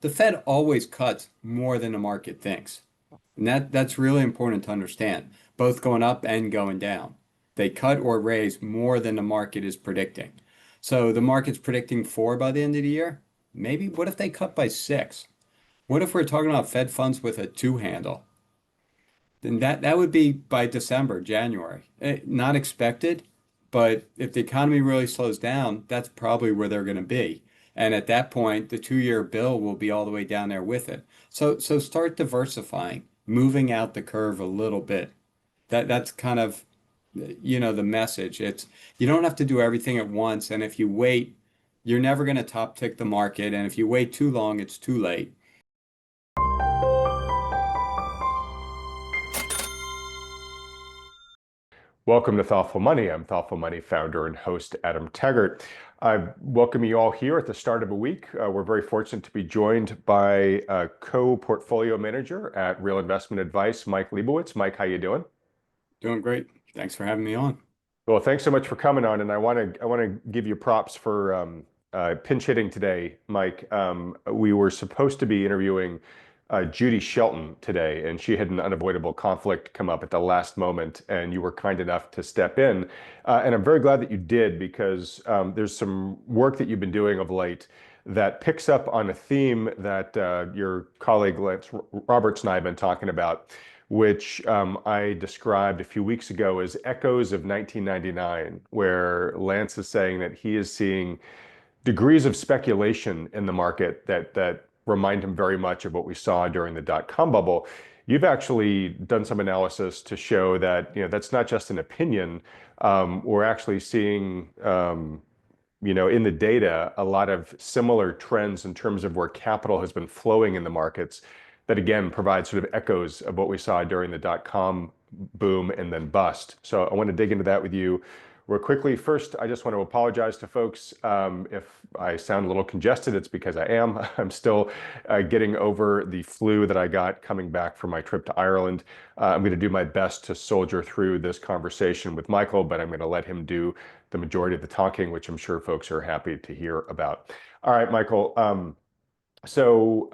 the Fed always cuts more than the market thinks. And that's really important to understand, both going up and going down. They cut or raise more than the market is predicting. So the market's predicting 4 by the end of the year. Maybe what if they cut by 6? What if we're talking about Fed funds with a 2 handle? Then that would be by December, January. Not expected, but if the economy really slows down, that's probably where they're going to be. And at that point, the 2-year bill will be all the way down there with it. So start diversifying, moving out the curve a little bit. That's kind of, the message. It's you don't have to do everything at once, and if you wait, you're never going to top tick the market, and if you wait too long, it's too late. Welcome to Thoughtful Money. I'm Thoughtful Money founder and host Adam Taggart. I welcome you all here at the start of a week. We're very fortunate to be joined by a co-portfolio manager at Real Investment Advice, Mike Lebowitz. Mike, how you doing? Doing great. Thanks for having me on. Well, thanks so much for coming on, and I want to give you props for pinch hitting today, Mike. We were supposed to be interviewing Judy Shelton today, and she had an unavoidable conflict come up at the last moment, and you were kind enough to step in. And I'm very glad that you did because there's some work that you've been doing of late that picks up on a theme that your colleague Lance Roberts and I have been talking about, which I described a few weeks ago as echoes of 1999, where Lance is saying that he is seeing degrees of speculation in the market that remind him very much of what we saw during the dot-com bubble. You've actually done some analysis to show that that's not just an opinion. We're actually seeing in the data a lot of similar trends in terms of where capital has been flowing in the markets that again provide sort of echoes of what we saw during the dot-com boom and then bust. So I want to dig into that with you real quickly. First, I just want to apologize to folks if I sound a little congested. It's because I am. I'm still getting over the flu that I got coming back from my trip to Ireland. I'm going to do my best to soldier through this conversation with Michael, but I'm going to let him do the majority of the talking, which I'm sure folks are happy to hear about. All right, Michael. So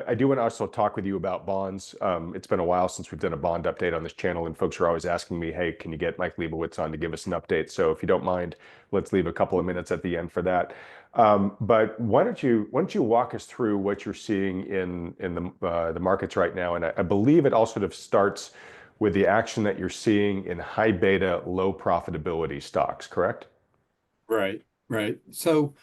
I do want to also talk with you about bonds. It's been a while since we've done a bond update on this channel, and folks are always asking me, hey, can you get Mike Lebowitz on to give us an update? So if you don't mind, let's leave a couple of minutes at the end for that. But why don't you walk us through what you're seeing in the markets right now? And I believe it all sort of starts with the action that you're seeing in high beta, low profitability stocks, correct? Right, right. So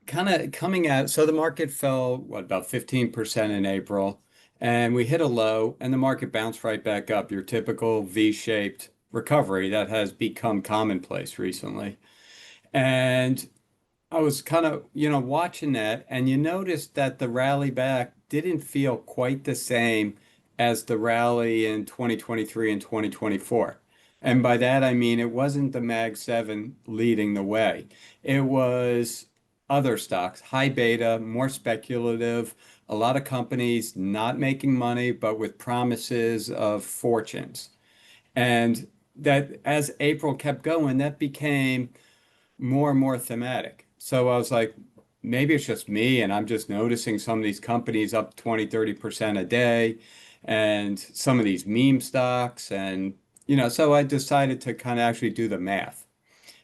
kind of coming out, so the market fell, about 15% in April, and we hit a low, and the market bounced right back up. Your typical V-shaped recovery that has become commonplace recently. And I was kind of, watching that, and you noticed that the rally back didn't feel quite the same as the rally in 2023 and 2024. And by that, I mean, it wasn't the Mag 7 leading the way. It was other stocks, high beta, more speculative, a lot of companies not making money, but with promises of fortunes. And that as April kept going, that became more and more thematic. So I was like, maybe it's just me and I'm just noticing some of these companies up 20, 30% a day and some of these meme stocks. And, so I decided to kind of actually do the math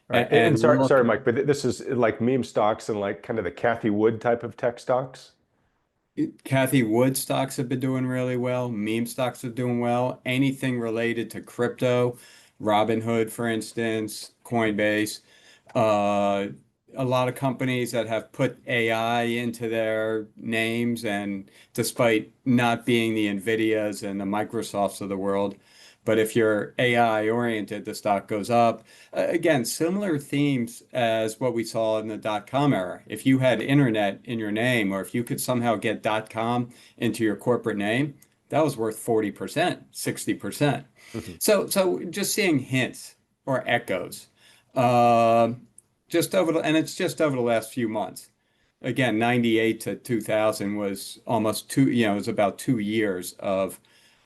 Right. And and look. sorry, Mike, but this is like meme stocks and like kind of the Cathie Wood type of tech stocks. Cathie Wood stocks have been doing really well. Meme stocks are doing well. Anything related to crypto, Robinhood, for instance, Coinbase, uh, a lot of companies that have put AI into their names, and despite not being the Nvidias and the Microsofts of the world, but if you're AI oriented, the stock goes up. Again, similar themes as what we saw in the dot-com era. If you had internet in your name, or if you could somehow get dot-com into your corporate name, that was worth 40%, 60%. Mhm. So just seeing hints or echoes, uh, and it's just over the last few months. Again, 98 to 2000 was almost two, it was about 2 years of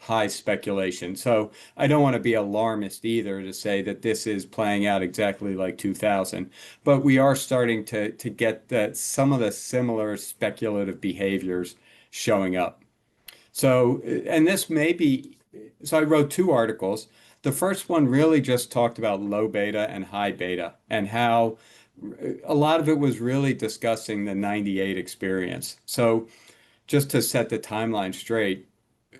high speculation. So I don't want to be alarmist either to say that this is playing out exactly like 2000, but we are starting to get that some of the similar speculative behaviors showing up. So, and this may be, so I wrote two articles. The first one really just talked about low beta and high beta and how a lot of it was really discussing the 98 experience. So, just to set the timeline straight,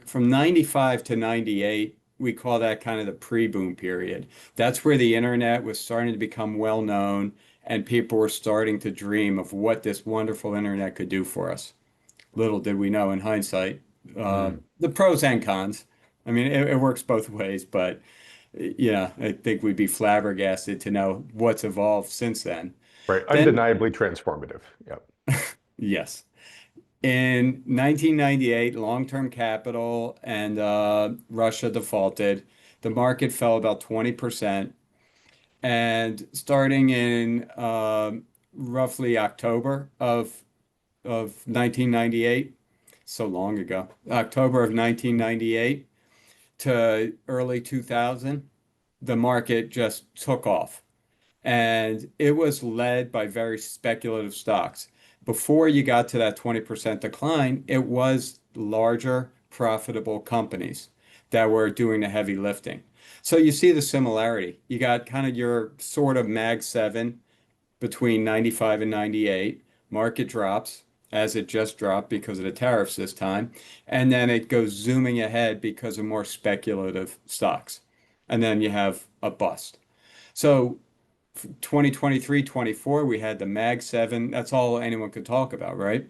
from 95 to 98, we call that kind of the pre-boom period. That's where the internet was starting to become well known and people were starting to dream of what this wonderful internet could do for us. Little did we know in hindsight, Mm. the pros and cons. I mean, it works both ways, but yeah, I think we'd be flabbergasted to know what's evolved since then. Right. Then, Undeniably transformative. Yep. yes, in 1998, long-term capital and Russia defaulted. The market fell about 20%. And starting in roughly October of 1998, so long ago, October of 1998 to early 2000, the market just took off. And it was led by very speculative stocks. Before you got to that 20% decline, it was larger, profitable companies that were doing the heavy lifting. So you see the similarity. You got kind of your sort of Mag 7 between 95 and 98. Market drops as it just dropped because of the tariffs this time. And then it goes zooming ahead because of more speculative stocks. And then you have a bust. So 2023, 24, we had the Mag 7. That's all anyone could talk about, right?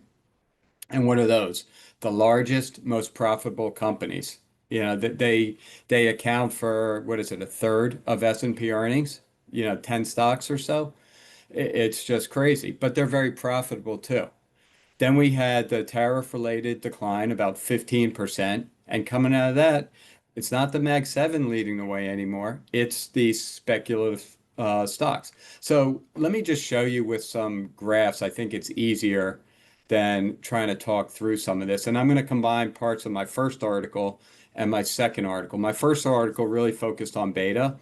And what are those? The largest, most profitable companies. You know, that they account for what is it, a third of S&P earnings, 10 stocks or so. It's just crazy, but they're very profitable too. Then we had the tariff-related decline, about 15%. And coming out of that, it's not the Mag 7 leading the way anymore. It's the speculative stocks. So let me just show you with some graphs. I think it's easier than trying to talk through some of this. And I'm going to combine parts of my first article and my second article. My first article really focused on beta.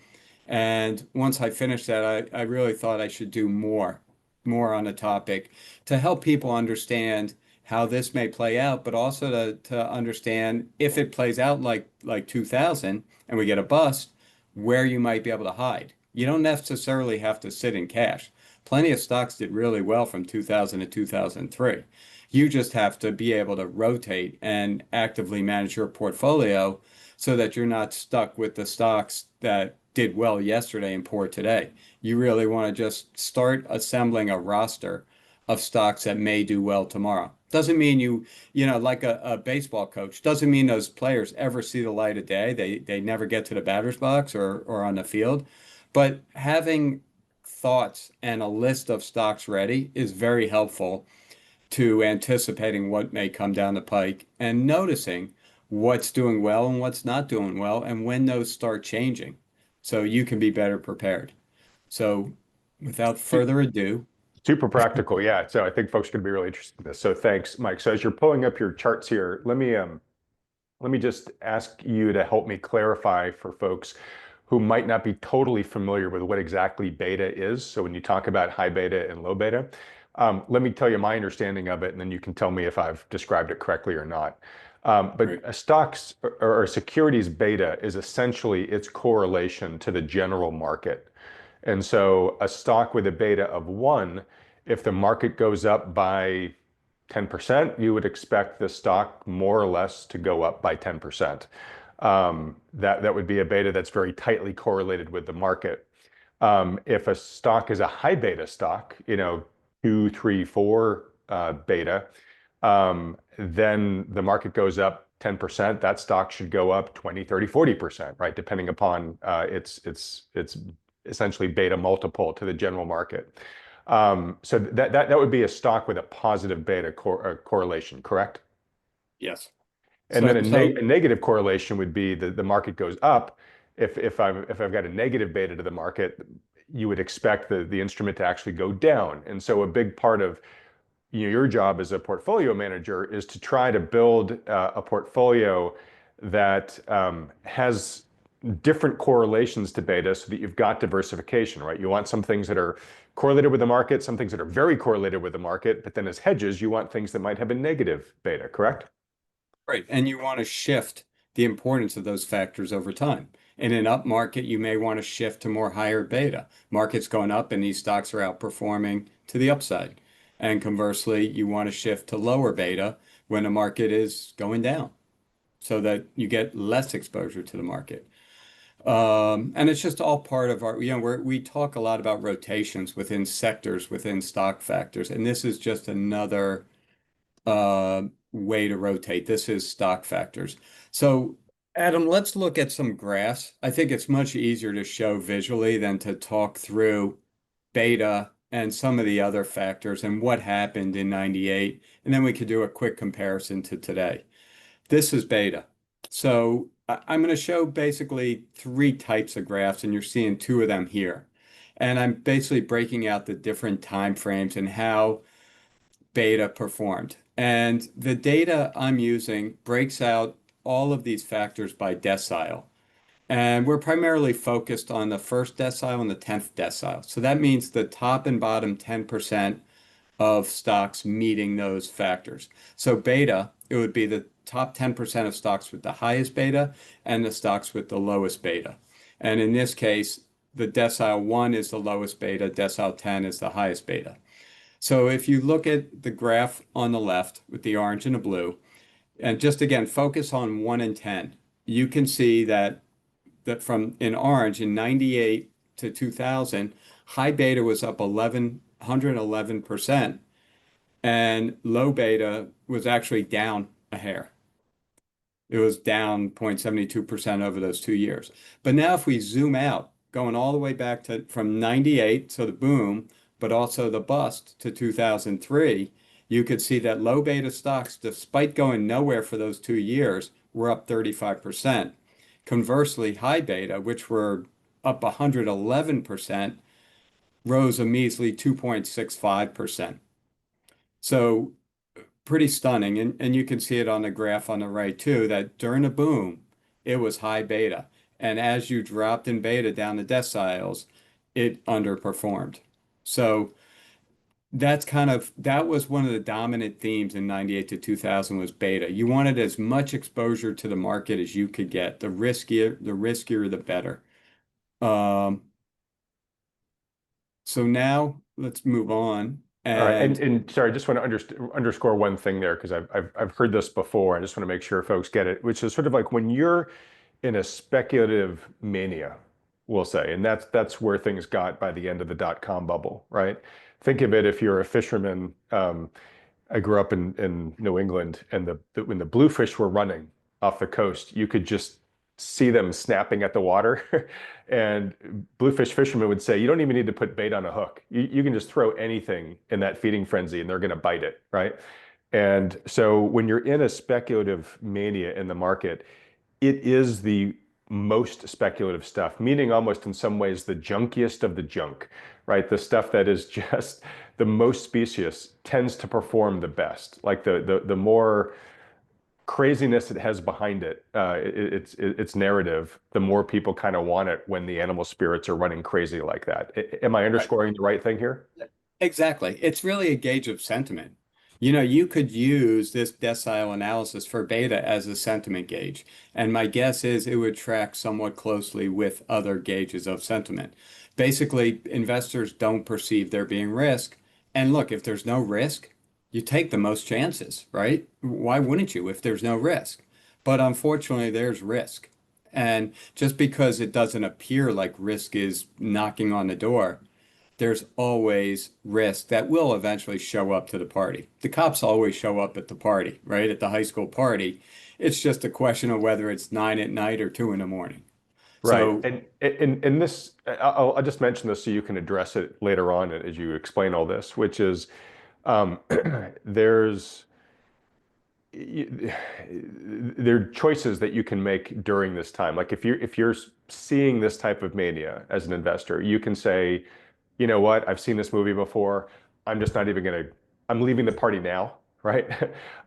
And once I finished that, I really thought I should do more on the topic to help people understand how this may play out, but also to understand if it plays out like 2000 and we get a bust, where you might be able to hide. You don't necessarily have to sit in cash. Plenty of stocks did really well from 2000 to 2003. You just have to be able to rotate and actively manage your portfolio so that you're not stuck with the stocks that did well yesterday and poor today. You really want to just start assembling a roster of stocks that may do well tomorrow. Doesn't mean like a baseball coach, doesn't mean those players ever see the light of day. They never get to the batter's box or on the field. But having thoughts and a list of stocks ready is very helpful to anticipating what may come down the pike and noticing what's doing well and what's not doing well and when those start changing so you can be better prepared. So without further ado, Super practical. Yeah. So I think folks are going to be really interested in this. So thanks, Mike. So as you're pulling up your charts here, let me just ask you to help me clarify for folks who might not be totally familiar with what exactly beta is. So when you talk about high beta and low beta, let me tell you my understanding of it, and then you can tell me if I've described it correctly or not. But right, a stock's or a security's beta is essentially its correlation to the general market. And so a stock with a beta of 1, if the market goes up by 10%, you would expect the stock more or less to go up by 10%. That would be a beta that's very tightly correlated with the market. If a stock is a high beta stock, 2, 3, 4 beta, then the market goes up 10%, that stock should go up 20, 30, 40%, right? Depending upon its essentially beta multiple to the general market. So that would be a stock with a positive beta correlation, correct? yes. And then So a negative correlation would be the market goes up. If I've got a negative beta to the market, you would expect the instrument to actually go down. And so a big part of your job as a portfolio manager is to try to build a portfolio that has different correlations to beta so that you've got diversification, right? You want some things that are correlated with the market, some things that are very correlated with the market, but then as hedges, you want things that might have a negative beta, correct? Right. And you want to shift the importance of those factors over time. In an up market, you may want to shift to more higher beta. Market's going up and these stocks are outperforming to the upside. And conversely, you want to shift to lower beta when the market is going down so that you get less exposure to the market. And it's just all part of our, we talk a lot about rotations within sectors, within stock factors, and this is just another way to rotate. This is stock factors. So, Adam, let's look at some graphs. I think it's much easier to show visually than to talk through beta and some of the other factors and what happened in 98. And then we could do a quick comparison to today. This is beta. So I'm going to show basically three types of graphs, and you're seeing two of them here. And I'm basically breaking out the different time frames and how beta performed. And the data I'm using breaks out all of these factors by decile. And we're primarily focused on the first decile and the 10th decile. So that means the top and bottom 10% of stocks meeting those factors. So beta, it would be the top 10% of stocks with the highest beta and the stocks with the lowest beta. And in this case, the decile 1 is the lowest beta, decile 10 is the highest beta. So if you look at the graph on the left with the orange and the blue, and just again, focus on 1 and 10, you can see that from in orange in 98 to 2000, high beta was up 111%, and low beta was actually down a hair. It was down 0.72% over those 2 years. But now if we zoom out, going all the way back to from 98, so the boom, but also the bust to 2003, you could see that low beta stocks, despite going nowhere for those 2 years, were up 35%. Conversely, high beta, which were up 111%, rose a measly 2.65%. So pretty stunning. And you can see it on the graph on the right too, that during the boom, it was high beta. And as you dropped in beta down the deciles, it underperformed. So that was one of the dominant themes in 98 to 2000 was beta. You wanted as much exposure to the market as you could get. The riskier, the better. Um, so now let's move on. All right, And and sorry, I just want to underscore one thing there because I've heard this before. I just want to make sure folks get it, which is sort of like when you're in a speculative mania, we'll say, and that's where things got by the end of the dot-com bubble, right? Think of it if you're a fisherman. I grew up in New England, and when the bluefish were running off the coast, you could just see them snapping at the water. And bluefish fishermen would say, you don't even need to put bait on a hook. You can just throw anything in that feeding frenzy and they're going to bite it, right? And so when you're in a speculative mania in the market, it is the most speculative stuff, meaning almost in some ways the junkiest of the junk, right? The stuff that is just the most specious tends to perform the best. Like the more craziness it has behind it, its narrative, the more people kind of want it when the animal spirits are running crazy like that. Am I right. underscoring the right thing here? Exactly. It's really a gauge of sentiment. You could use this decile analysis for beta as a sentiment gauge. And my guess is it would track somewhat closely with other gauges of sentiment. Basically, investors don't perceive there being risk. And look, if there's no risk, you take the most chances, right? Why wouldn't you if there's no risk? But unfortunately, there's risk. And just because it doesn't appear like risk is knocking on the door, there's always risk that will eventually show up to the party. The cops always show up at the party, right? At the high school party. It's just a question of whether it's 9 at night or 2 in the morning. Right. So, And this, I'll just mention this so you can address it later on as you explain all this, which is um, there's there are choices that you can make during this time. Like if you're seeing this type of mania as an investor, you can say, you know what, I've seen this movie before. I'm just not even gonna, I'm leaving the party now, right?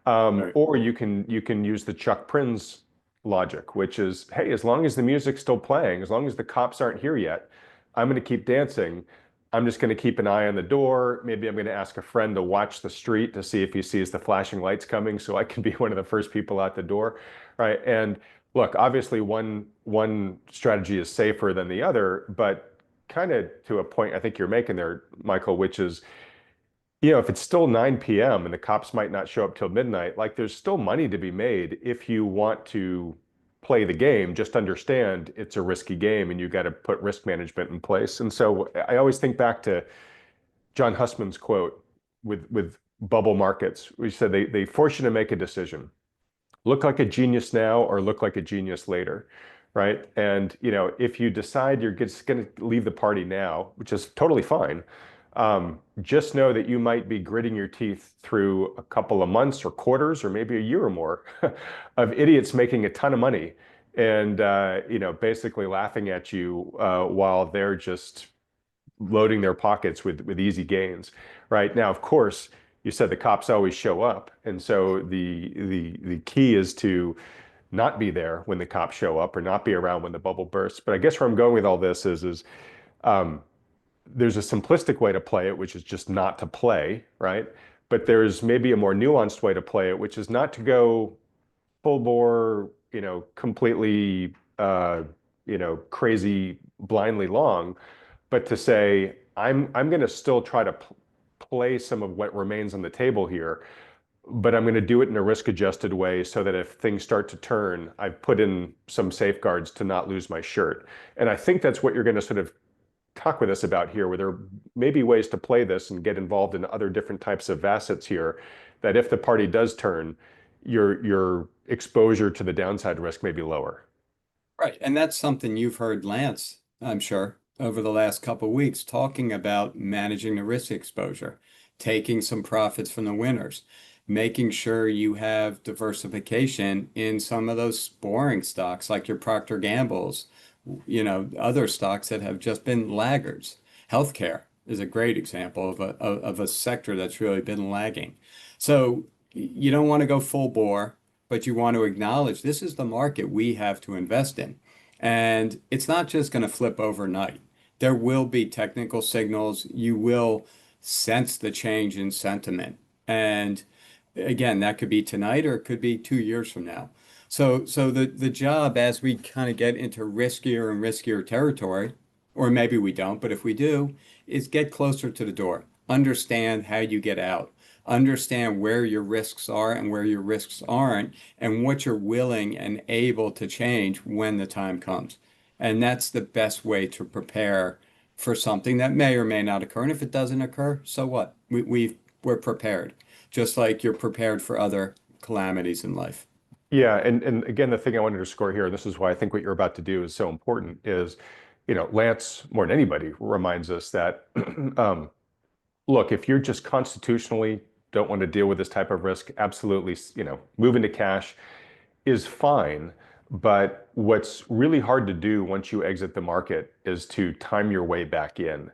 right, Or you can use the Chuck Prinz logic, which is, hey, as long as the music's still playing, as long as the cops aren't here yet, I'm going to keep dancing. I'm just going to keep an eye on the door. Maybe I'm going to ask a friend to watch the street to see if he sees the flashing lights coming so I can be one of the first people out the door, right? And look, obviously one strategy is safer than the other, but kind of to a point I think you're making there, Michael, which is, if it's still 9 p.m. and the cops might not show up till midnight, like there's still money to be made if you want to play the game. Just understand it's a risky game and you got to put risk management in place. And so I always think back to John Hussman's quote with bubble markets. We said they force you to make a decision. Look like a genius now or look like a genius later, right? And if you decide you're just going to leave the party now, which is totally fine, just know that you might be gritting your teeth through a couple of months or quarters or maybe a year or more of idiots making a ton of money and basically laughing at you while they're just loading their pockets with easy gains. Right now, of course, you said the cops always show up, and so the key is to not be there when the cops show up or not be around when the bubble bursts. But I guess where I'm going with all this is um, there's a simplistic way to play it, which is just not to play, right? But there's maybe a more nuanced way to play it, which is not to go full bore, completely, crazy, blindly long, but to say, I'm going to still try to play some of what remains on the table here, but I'm going to do it in a risk-adjusted way so that if things start to turn, I've put in some safeguards to not lose my shirt. And I think that's what you're going to sort of talk with us about here, where there may be ways to play this and get involved in other different types of assets here, that if the party does turn, your exposure to the downside risk may be lower. Right. And that's something you've heard Lance, I'm sure, over the last couple of weeks talking about managing the risk exposure, taking some profits from the winners, making sure you have diversification in some of those boring stocks like your Procter Gamble's, other stocks that have just been laggards. Healthcare is a great example of a sector that's really been lagging. So you don't want to go full bore, but you want to acknowledge this is the market we have to invest in. And it's not just going to flip overnight. There will be technical signals. You will sense the change in sentiment. And again, that could be tonight or it could be 2 years from now. So the job as we kind of get into riskier and riskier territory, or maybe we don't, but if we do, is get closer to the door. Understand how you get out. Understand where your risks are and where your risks aren't, and what you're willing and able to change when the time comes. And that's the best way to prepare for something that may or may not occur. And if it doesn't occur, so what? We're prepared, just like you're prepared for other calamities in life. Yeah, and again, the thing I wanted to score here, and this is why I think what you're about to do is so important, is, Lance, more than anybody, reminds us that, look, if you're just constitutionally don't want to deal with this type of risk, absolutely, move into cash is fine. But what's really hard to do once you exit the market is to time your way back in.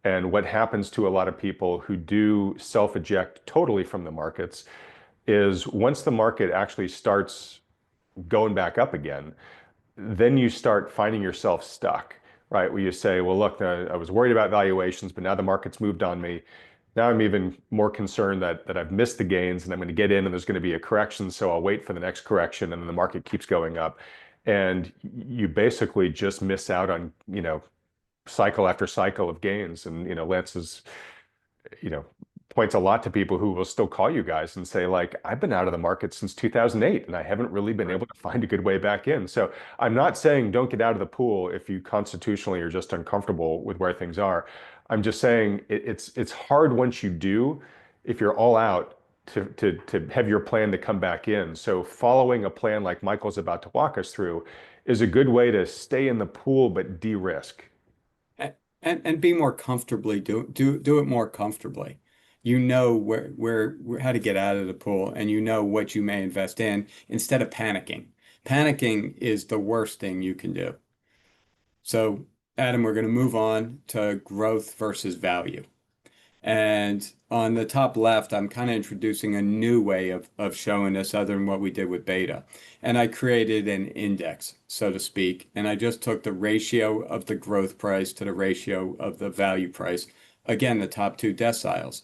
And what happens to a lot of people who do self-eject totally from the markets is once the market actually starts going back up again, then you start finding yourself stuck, right? Where you say, well, look, I was worried about valuations, but now the market's moved on me. Now I'm even more concerned that I've missed the gains and I'm going to get in and there's going to be a correction. So I'll wait for the next correction and then the market keeps going up. And you basically just miss out on, cycle after cycle of gains. And, Lance's, you know, points a lot to people who will still call you guys and say, like, I've been out of the market since 2008 and I haven't really been able to find a good way back in. So I'm not saying don't get out of the pool if you constitutionally are just uncomfortable with where things are. I'm just saying it's hard once you do, if you're all out, to have your plan to come back in. So following a plan like Michael's about to walk us through is a good way to stay in the pool but de-risk. And be more comfortably do it more comfortably. You know how to get out of the pool, and you know what you may invest in instead of panicking. Panicking is the worst thing you can do. So, Adam, we're going to move on to growth versus value. And on the top left, I'm kind of introducing a new way of showing this other than what we did with beta. And I created an index, so to speak. And I just took the ratio of the growth price to the ratio of the value price. Again, the top two deciles.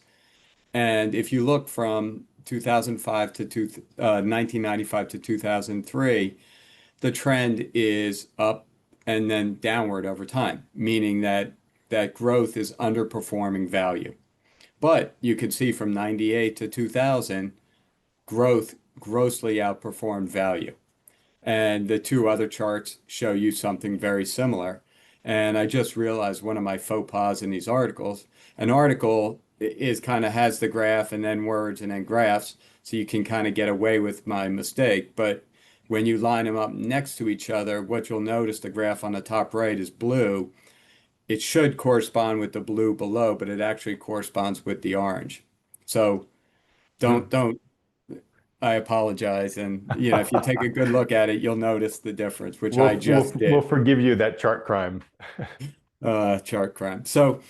And if you look from 2005 to 1995 to 2003, the trend is up and then downward over time, meaning that growth is underperforming value. But you could see from 98 to 2000, growth grossly outperformed value. And the two other charts show you something very similar. And I just realized one of my faux pas in these articles, an article is kind of has the graph and then words and then graphs, so you can kind of get away with my mistake. But when you line them up next to each other, what you'll notice, the graph on the top right is blue. It should correspond with the blue below, but it actually corresponds with the orange. So Hmm. don't I apologize. And if you take a good look at it, you'll notice the difference, which I just We'll did. forgive you that chart crime. Chart crime. So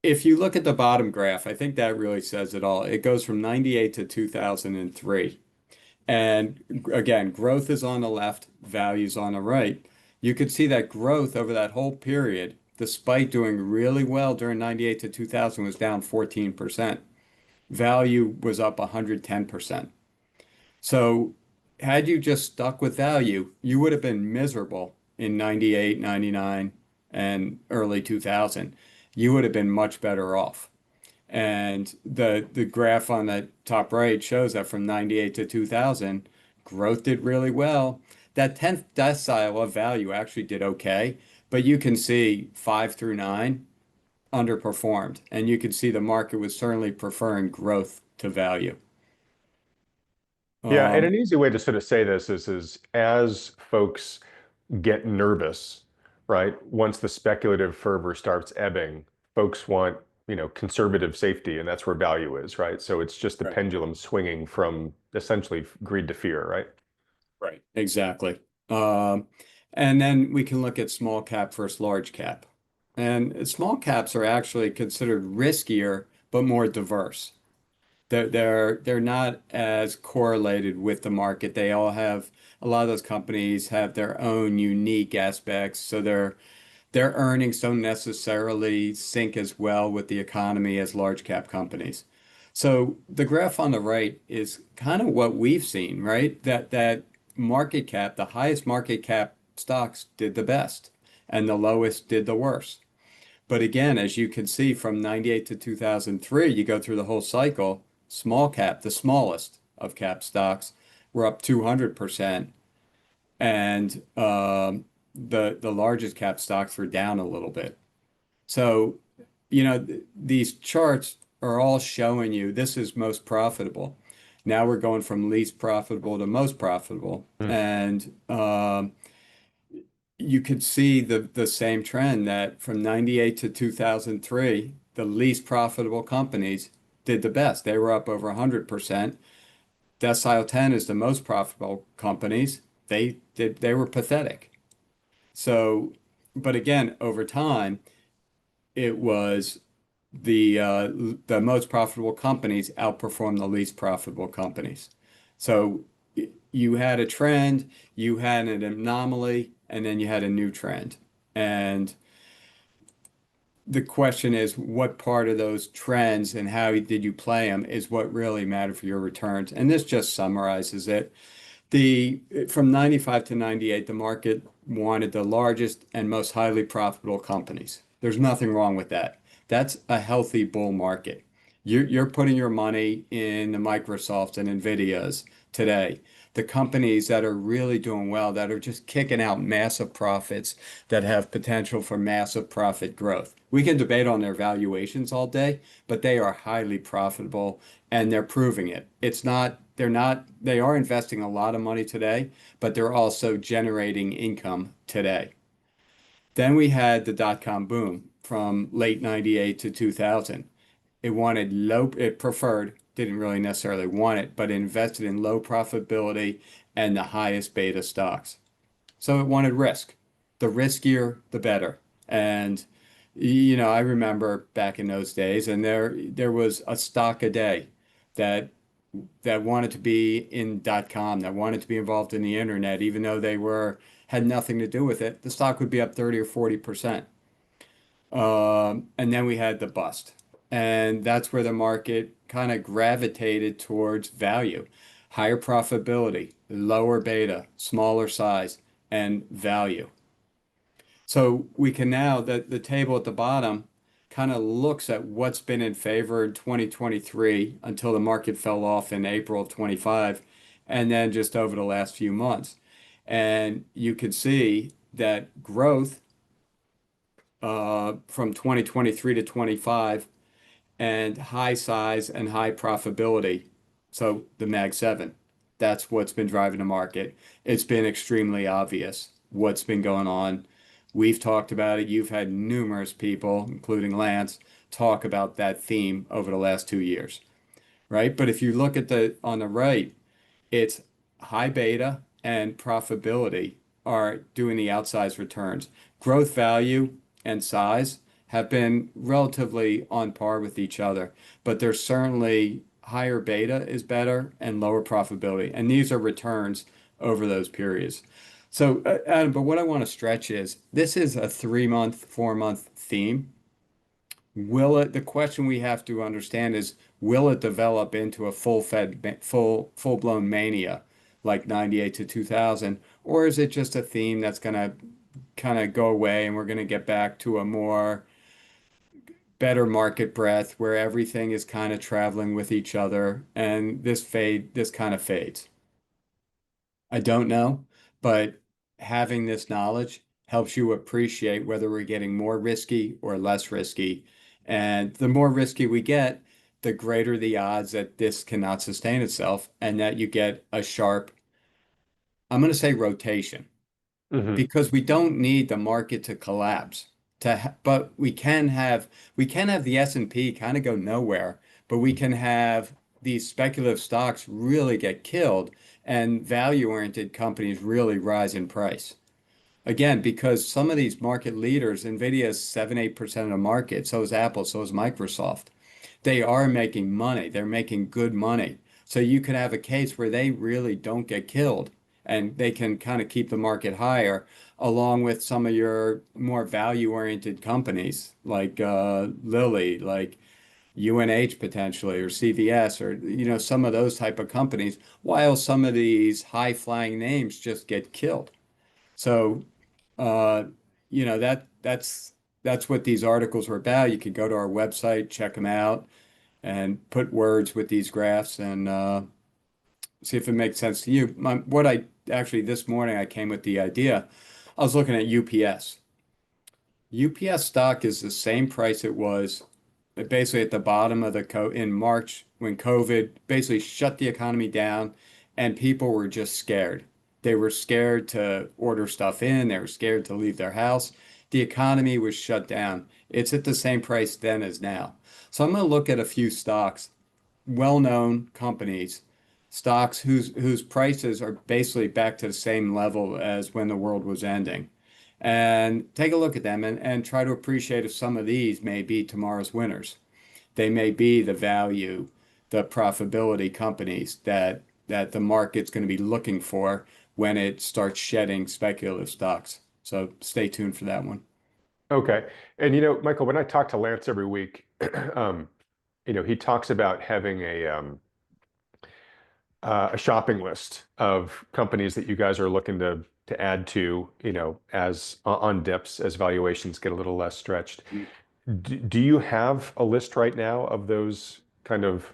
if you look at the bottom graph, I think that really says it all. It goes from 98 to 2003. And again, growth is on the left, values on the right. You could see that growth over that whole period, despite doing really well during 98 to 2000, was down 14%. Value was up 110%. So had you just stuck with value, you would have been miserable in 98, 99, and early 2000. You would have been much better off. And the graph on the top right shows that from 98 to 2000, growth did really well. That 10th decile of value actually did okay, but you can see 5 through 9 underperformed. And you can see the market was certainly preferring growth to value. Yeah, and Um, an easy way to sort of say this is as folks get nervous, right? Once the speculative fervor starts ebbing, folks want, conservative safety, and that's where value is, right? So it's just the Right. pendulum swinging from essentially greed to fear, right? Right. Exactly. Um, and then we can look at small cap versus large cap. And small caps are actually considered riskier, but more diverse. They're not as correlated with the market. They all have a lot of those companies have their own unique aspects, so their earnings don't necessarily sync as well with the economy as large cap companies. So the graph on the right is kind of what we've seen, right? That market cap, the highest market cap stocks did the best, and the lowest did the worst. But again, as you can see from 98 to 2003, you go through the whole cycle, small cap, the smallest of cap stocks, were up 200%, and the largest cap stocks were down a little bit. So, these charts are all showing you this is most profitable. Now we're going from least profitable to most profitable. Hmm. And you could see the same trend that from 98 to 2003, the least profitable companies did the best. They were up over 100%. Decile 10 is the most profitable companies. They were pathetic. So, but again, over time, it was the most profitable companies outperformed the least profitable companies. So you had a trend, you had an anomaly, and then you had a new trend. And the question is, what part of those trends and how did you play them is what really mattered for your returns. And this just summarizes it. The From 95 to 98, the market wanted the largest and most highly profitable companies. There's nothing wrong with that. That's a healthy bull market. You're putting your money in the Microsofts and Nvidias today, the companies that are really doing well, that are just kicking out massive profits, that have potential for massive profit growth. We can debate on their valuations all day, but they are highly profitable and they're proving it. They are investing a lot of money today, but they're also generating income today. Then we had the dot-com boom from late 98 to 2000. It preferred, didn't really necessarily want it, but invested in low profitability and the highest beta stocks. So it wanted risk. The riskier, the better. And I remember back in those days, and there was a stock a day that that wanted to be in .com, that wanted to be involved in the internet, even though they were had nothing to do with it. The stock would be up 30 or 40%. And then we had the bust. And that's where the market kind of gravitated towards value, higher profitability, lower beta, smaller size, and value. So we can now, the table at the bottom kind of looks at what's been in favor in 2023 until the market fell off in April of 25, and then just over the last few months. And you can see that growth from 2023 to 25 and high size and high profitability. So the Mag 7, that's what's been driving the market. It's been extremely obvious what's been going on. We've talked about it. You've had numerous people, including Lance, talk about that theme over the last 2 years, right? But if you look at the on the right, it's high beta and profitability are doing the outsized returns. Growth value and size have been relatively on par with each other, but there's certainly higher beta is better and lower profitability. And these are returns over those periods. So, Adam, but what I want to stretch is this is a 3 month, 4 month theme. The question we have to understand is, will it develop into a full-blown mania like 98 to 2000, or is it just a theme that's going to kind of go away and we're going to get back to a more better market breadth where everything is kind of traveling with each other and this kind of fades? I don't know, but having this knowledge helps you appreciate whether we're getting more risky or less risky. And the more risky we get, the greater the odds that this cannot sustain itself and that you get a sharp, I'm going to say rotation, Hmm. because we don't need the market to collapse but we can have the S&P kind of go nowhere, but we can have these speculative stocks really get killed and value-oriented companies really rise in price. Again, because some of these market leaders, Nvidia is 7, 8% of the market, so is Apple, so is Microsoft. They are making money. They're making good money. So you can have a case where they really don't get killed and they can kind of keep the market higher, along with some of your more value-oriented companies like Lilly, like UNH potentially, or CVS, or some of those type of companies, while some of these high-flying names just get killed. So, uh, that's what these articles were about. You could go to our website, check them out, and put words with these graphs and see if it makes sense to you. What I actually this morning I came with the idea. I was looking at UPS. UPS stock is the same price it was basically at the bottom of the co in March when COVID basically shut the economy down and people were just scared. They were scared to order stuff in, they were scared to leave their house. The economy was shut down. It's at the same price then as now. So I'm going to look at a few stocks, well-known companies, stocks whose prices are basically back to the same level as when the world was ending, and take a look at them and try to appreciate if some of these may be tomorrow's winners. They may be the value, the profitability companies that the market's going to be looking for when it starts shedding speculative stocks. So stay tuned for that one. Okay. And Michael, when I talk to Lance every week, um, he talks about having a shopping list of companies that you guys are looking to add to, as on dips as valuations get a little less stretched. Do you have a list right now of those kind of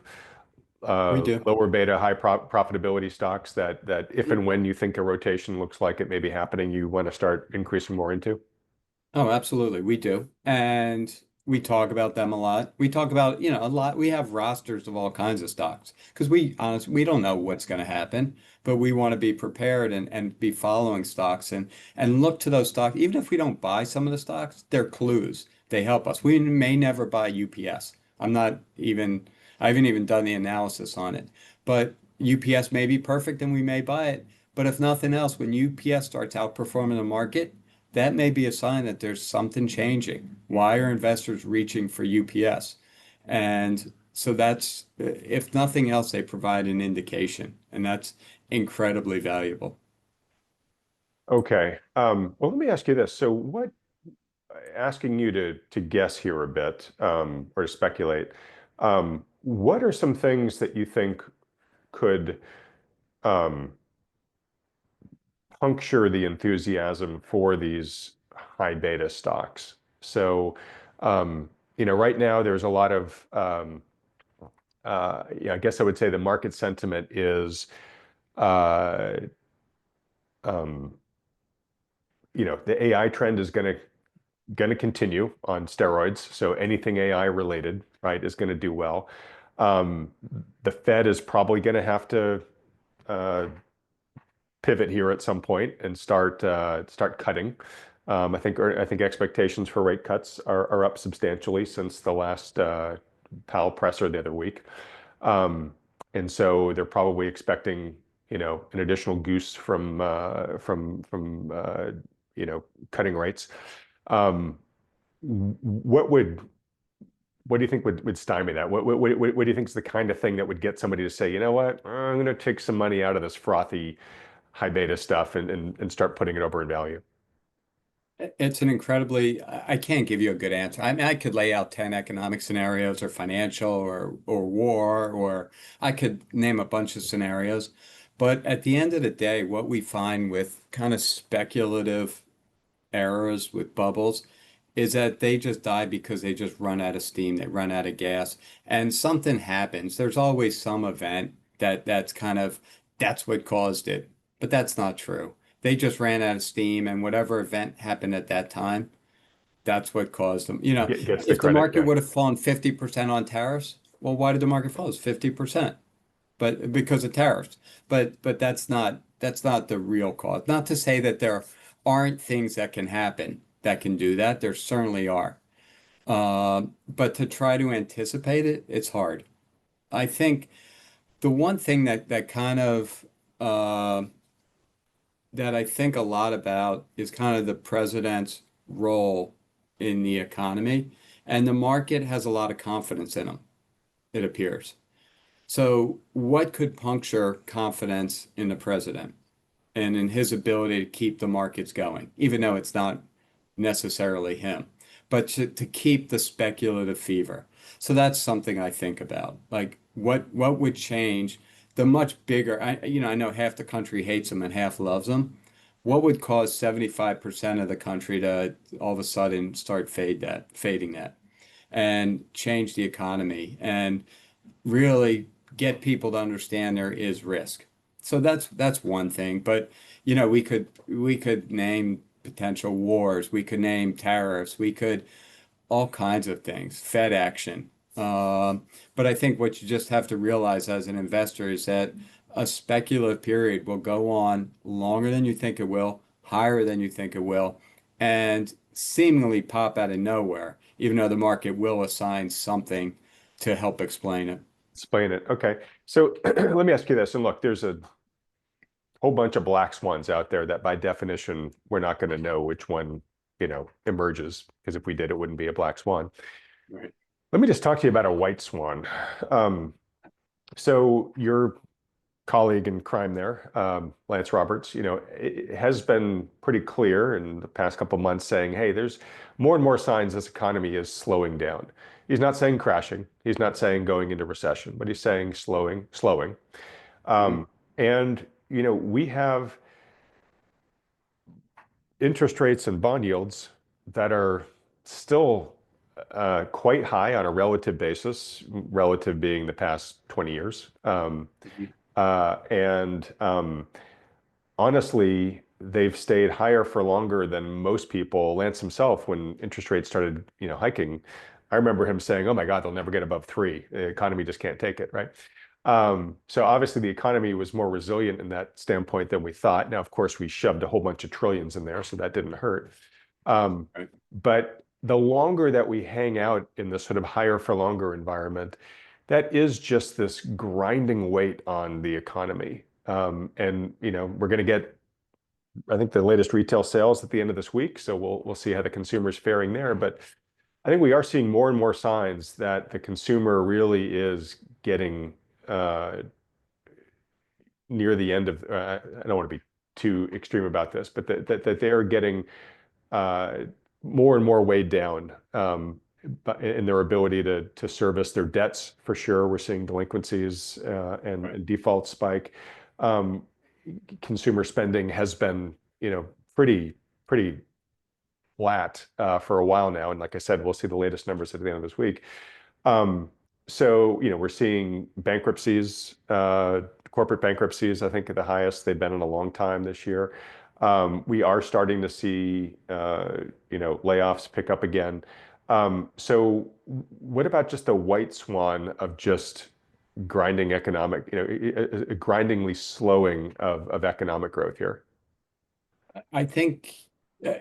We do. lower beta, high profitability stocks that if and when you think a rotation looks like it may be happening, you want to start increasing more into? Oh, absolutely. We do. And we talk about them a lot. We talk about, a lot. We have rosters of all kinds of stocks because we don't know what's going to happen, but we want to be prepared and be following stocks and look to those stocks. Even if we don't buy some of the stocks, they're clues. They help us. We may never buy UPS. I haven't even done the analysis on it, but UPS may be perfect and we may buy it. But if nothing else, when UPS starts outperforming the market, that may be a sign that there's something changing. Why are investors reaching for UPS? And so that's, if nothing else, they provide an indication, and that's incredibly valuable. Okay. Well, let me ask you this. So what, asking you to guess here a bit, or to speculate, what are some things that you think could um, puncture the enthusiasm for these high beta stocks? So, right now there's a lot of, I guess I would say the market sentiment is, uh, um, the AI trend is going to continue on steroids. So anything AI related, right, is going to do well. Um, the Fed is probably going to have to uh, pivot here at some point and start cutting. I think expectations for rate cuts are up substantially since the last Powell presser the other week. Um, and so they're probably expecting, an additional goose from cutting rates. Um, what would what do you think would stymie that? What do you think is the kind of thing that would get somebody to say, you know what, I'm going to take some money out of this frothy high beta stuff and start putting it over in value? It's an incredibly, I can't give you a good answer. I mean, I could lay out 10 economic scenarios or financial or war, or I could name a bunch of scenarios. But at the end of the day, what we find with kind of speculative errors with bubbles is that they just die because they just run out of steam, they run out of gas, and something happens. There's always some event that's what caused it. But that's not true. They just ran out of steam, and whatever event happened at that time, that's what caused them. Gets the If the credit. market Yeah. would have fallen 50% on tariffs, well, why did the market fall? It's 50%, but because of tariffs. But that's not the real cause. Not to say that there aren't things that can happen that can do that. There certainly are. But to try to anticipate it, it's hard. I think the one thing that kind of that I think a lot about is kind of the president's role in the economy, and the market has a lot of confidence in him, it appears. So, what could puncture confidence in the president and in his ability to keep the markets going, even though it's not necessarily him, but to keep the speculative fever? So that's something I think about. Like, what would change the much bigger, I know half the country hates him and half loves him. What would cause 75% of the country to all of a sudden start fading that and change the economy and really get people to understand there is risk. So that's one thing. But we could name potential wars, we could name tariffs, we could all kinds of things, Fed action. But I think what you just have to realize as an investor is that a speculative period will go on longer than you think it will, higher than you think it will, and seemingly pop out of nowhere, even though the market will assign something to help explain it. Explain it. Okay. So let me ask you this. And look, there's a whole bunch of black swans out there that by definition, we're not going to know which one, emerges, because if we did, it wouldn't be a black swan. Right. Let me just talk to you about a white swan. Um, so your colleague in crime there, Lance Roberts, it has been pretty clear in the past couple of months saying, hey, there's more and more signs this economy is slowing down. He's not saying crashing. He's not saying going into recession, but he's saying slowing. Mhm. And, we have interest rates and bond yields that are still quite high on a relative basis, relative being the past 20 years. Mhm. And honestly, they've stayed higher for longer than most people. Lance himself, when interest rates started, hiking, I remember him saying, "Oh my God, they'll never get above 3. The economy just can't take it." Right. So obviously, the economy was more resilient in that standpoint than we thought. Now, of course, we shoved a whole bunch of trillions in there, so that didn't hurt. Um, Right. but the longer that we hang out in this sort of higher for longer environment, that is just this grinding weight on the economy. And we're going to get I think the latest retail sales at the end of this week, so we'll see how the consumer's faring there. But I think we are seeing more and more signs that the consumer really is getting near the end of. I don't want to be too extreme about this, but that they are getting uh, more and more weighed down in their ability to service their debts. For sure, we're seeing delinquencies Right. and default spike. Um, Consumer spending has been, pretty flat for a while now. And like I said, we'll see the latest numbers at the end of this week. Um, so, we're seeing bankruptcies, corporate bankruptcies, I think at the highest they've been in a long time this year. We are starting to see, layoffs pick up again. So what about just a white swan of just grinding economic, a grindingly slowing of economic growth here? I think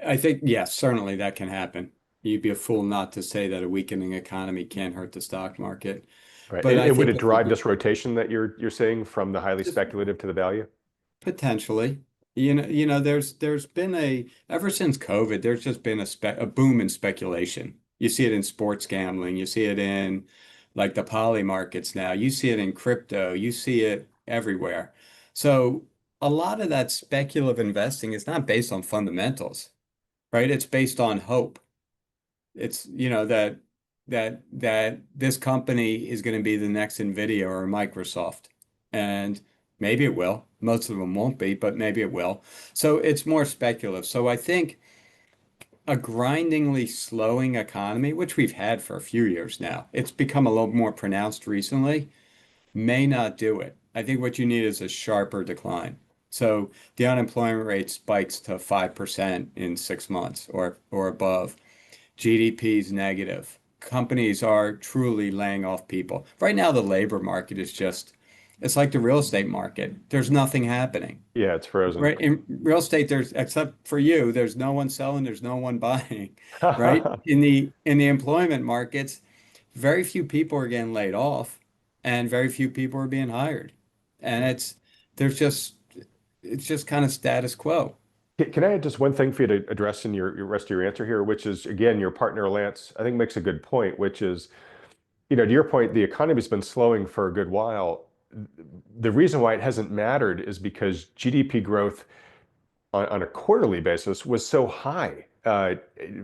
I think yes, certainly that can happen. You'd be a fool not to say that a weakening economy can hurt the stock market. Right. But I And would think it drive this rotation that you're seeing from the highly just speculative to the value? potentially, there's been ever since COVID, there's just been a boom in speculation. You see it in sports gambling, you see it in like the poly markets now, you see it in crypto, you see it everywhere. So a lot of that speculative investing is not based on fundamentals, right? It's based on hope. It's, that this company is going to be the next Nvidia or Microsoft. And maybe it will. Most of them won't be, but maybe it will. So it's more speculative. So I think a grindingly slowing economy, which we've had for a few years now, it's become a little more pronounced recently, may not do it. I think what you need is a sharper decline. So the unemployment rate spikes to 5% in 6 months or above. GDP is negative. Companies are truly laying off people. Right now, the labor market is it's like the real estate market. There's nothing happening. Yeah, it's frozen. Right? In real estate, except for you, there's no one selling, there's no one buying, right? In the employment markets, very few people are getting laid off and very few people are being hired. And there's just it's just kind of status quo. Can I add just one thing for you to address in your rest of your answer here, which is again, your partner Lance, I think makes a good point, which is, to your point, the economy's been slowing for a good while. The reason why it hasn't mattered is because GDP growth on a quarterly basis was so high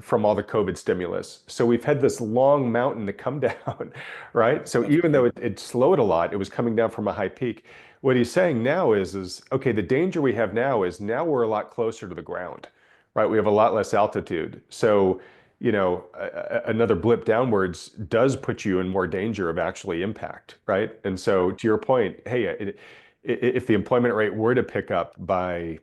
from all the COVID stimulus. So we've had this long mountain to come down, right? So That's even though right. it slowed a lot, it was coming down from a high peak. What he's saying now is okay, the danger we have now is now we're a lot closer to the ground, right? We have a lot less altitude. So, another blip downwards does put you in more danger of actually impact, right? And so to your point, hey, if the employment rate were to pick up by,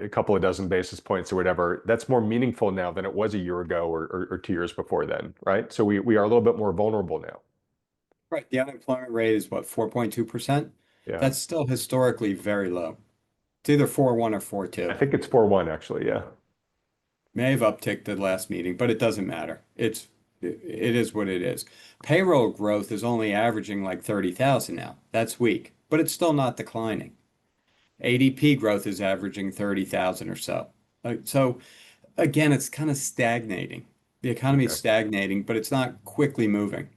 a couple of dozen basis points or whatever, that's more meaningful now than it was a year ago or 2 years before then, right? So we are a little bit more vulnerable now. Right. The unemployment rate is what, 4.2%? Yeah. That's still historically very low. It's either 4.1 or I 4.2. think it's 4-1 actually. Yeah. May have upticked the last meeting, but it doesn't matter. It is what it is. Payroll growth is only averaging like 30,000 now. That's weak, but it's still not declining. ADP growth is averaging 30,000 or so. So again, it's kind of stagnating. The economy is Okay. stagnating, but it's not quickly moving.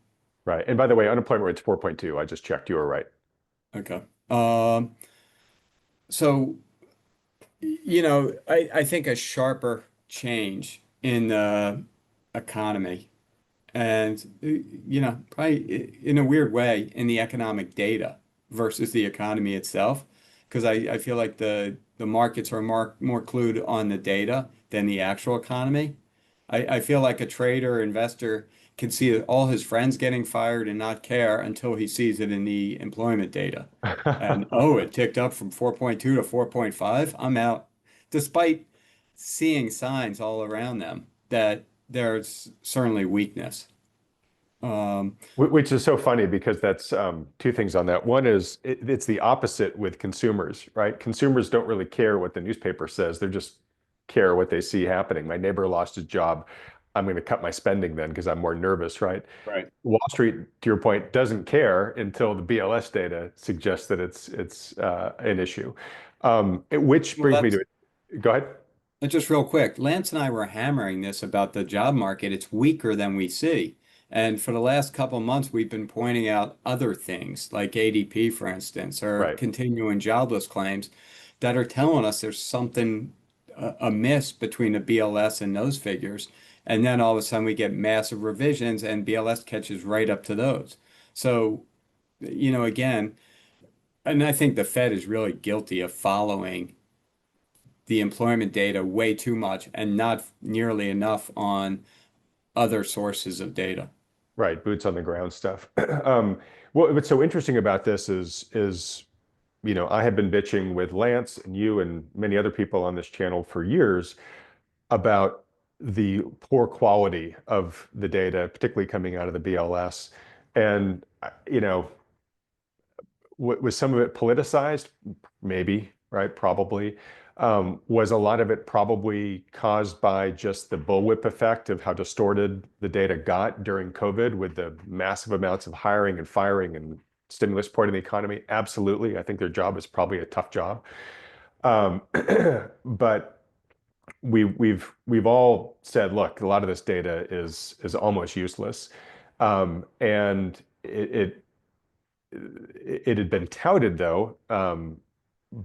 Right. And by the way, unemployment rate's 4.2. I just checked. You were right. Okay. So I think a sharper change in the economy and, probably in a weird way in the economic data versus the economy itself, because I feel like the markets are more clued on the data than the actual economy. I feel like a trader or investor can see all his friends getting fired and not care until he sees it in the employment data. And oh, it ticked up from 4.2 to 4.5. I'm out. Despite seeing signs all around them that there's certainly weakness. Um, Which is so funny because that's two things on that. One is it's the opposite with consumers, right? Consumers don't really care what the newspaper says. They just care what they see happening. My neighbor lost his job. I'm going to cut my spending then because I'm more nervous, right? Right. Wall Street, to your point, doesn't care until the BLS data suggests that it's an issue. Which Well, brings me to go ahead. just real quick. Lance and I were hammering this about the job market. It's weaker than we see. And for the last couple of months, we've been pointing out other things like ADP, for instance, or Right. continuing jobless claims that are telling us there's something amiss between the BLS and those figures. And then all of a sudden we get massive revisions and BLS catches right up to those. So, again, and I think the Fed is really guilty of following the employment data way too much and not nearly enough on other sources of data. Right, boots on the ground stuff. What's so interesting about this is I have been bitching with Lance and you and many other people on this channel for years about the poor quality of the data, particularly coming out of the BLS. And was some of it politicized? Maybe, right? Probably. Was a lot of it probably caused by just the bullwhip effect of how distorted the data got during COVID with the massive amounts of hiring and firing and stimulus supporting the economy? Absolutely. I think their job is probably a tough job. Um, but we've all said, look, a lot of this data is almost useless. And it had been touted, though,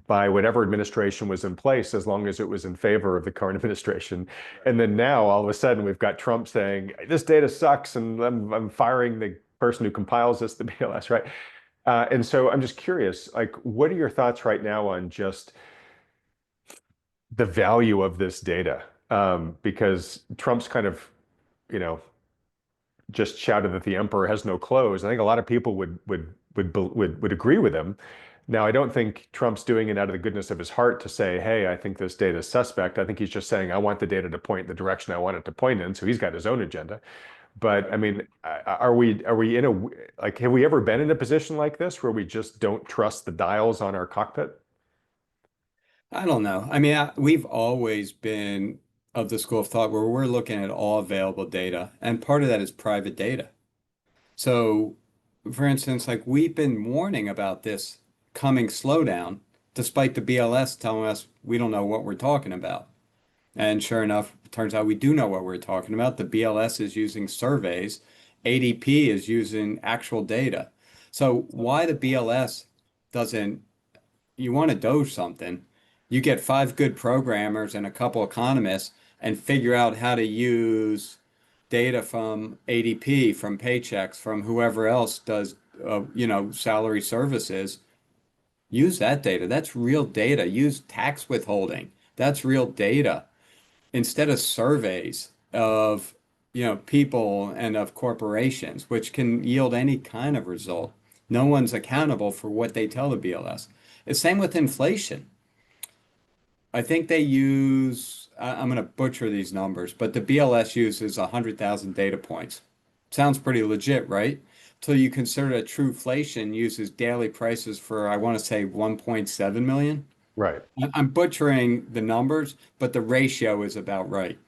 by whatever administration was in place, as long as it was in favor of the current administration. And then now, all of a sudden, we've got Trump saying, this data sucks, and I'm firing the person who compiles this, the BLS, right? And so I'm just curious, like, what are your thoughts right now on just the value of this data? Because Trump's kind of, you know, just shouted that the emperor has no clothes. I think a lot of people would agree with him. Now, I don't think Trump's doing it out of the goodness of his heart to say, "Hey, I think this data is suspect." I think he's just saying, "I want the data to point the direction I want it to point in." So he's got his own agenda. But I mean, are we in a like have we ever been in a position like this where we just don't trust the dials on our cockpit? I don't know. I mean, we've always been of the school of thought where we're looking at all available data, and part of that is private data. So, for instance, like we've been warning about this coming slowdown, despite the BLS telling us we don't know what we're talking about. And sure enough, it turns out we do know what we're talking about. The BLS is using surveys, ADP is using actual data. So why the BLS doesn't, you want to do something, you get five good programmers and a couple economists and figure out how to use data from ADP, from paychecks, from whoever else does, salary services. Use that data. That's real data. Use tax withholding. That's real data instead of surveys of people and of corporations, which can yield any kind of result. No one's accountable for what they tell the BLS. It's same with inflation. I think they use, I'm going to butcher these numbers, but the BLS uses 100,000 data points. Sounds pretty legit, right? Till you consider that true inflation uses daily prices for, I want to say, 1.7 million. Right. I'm butchering the numbers, but the ratio is about right.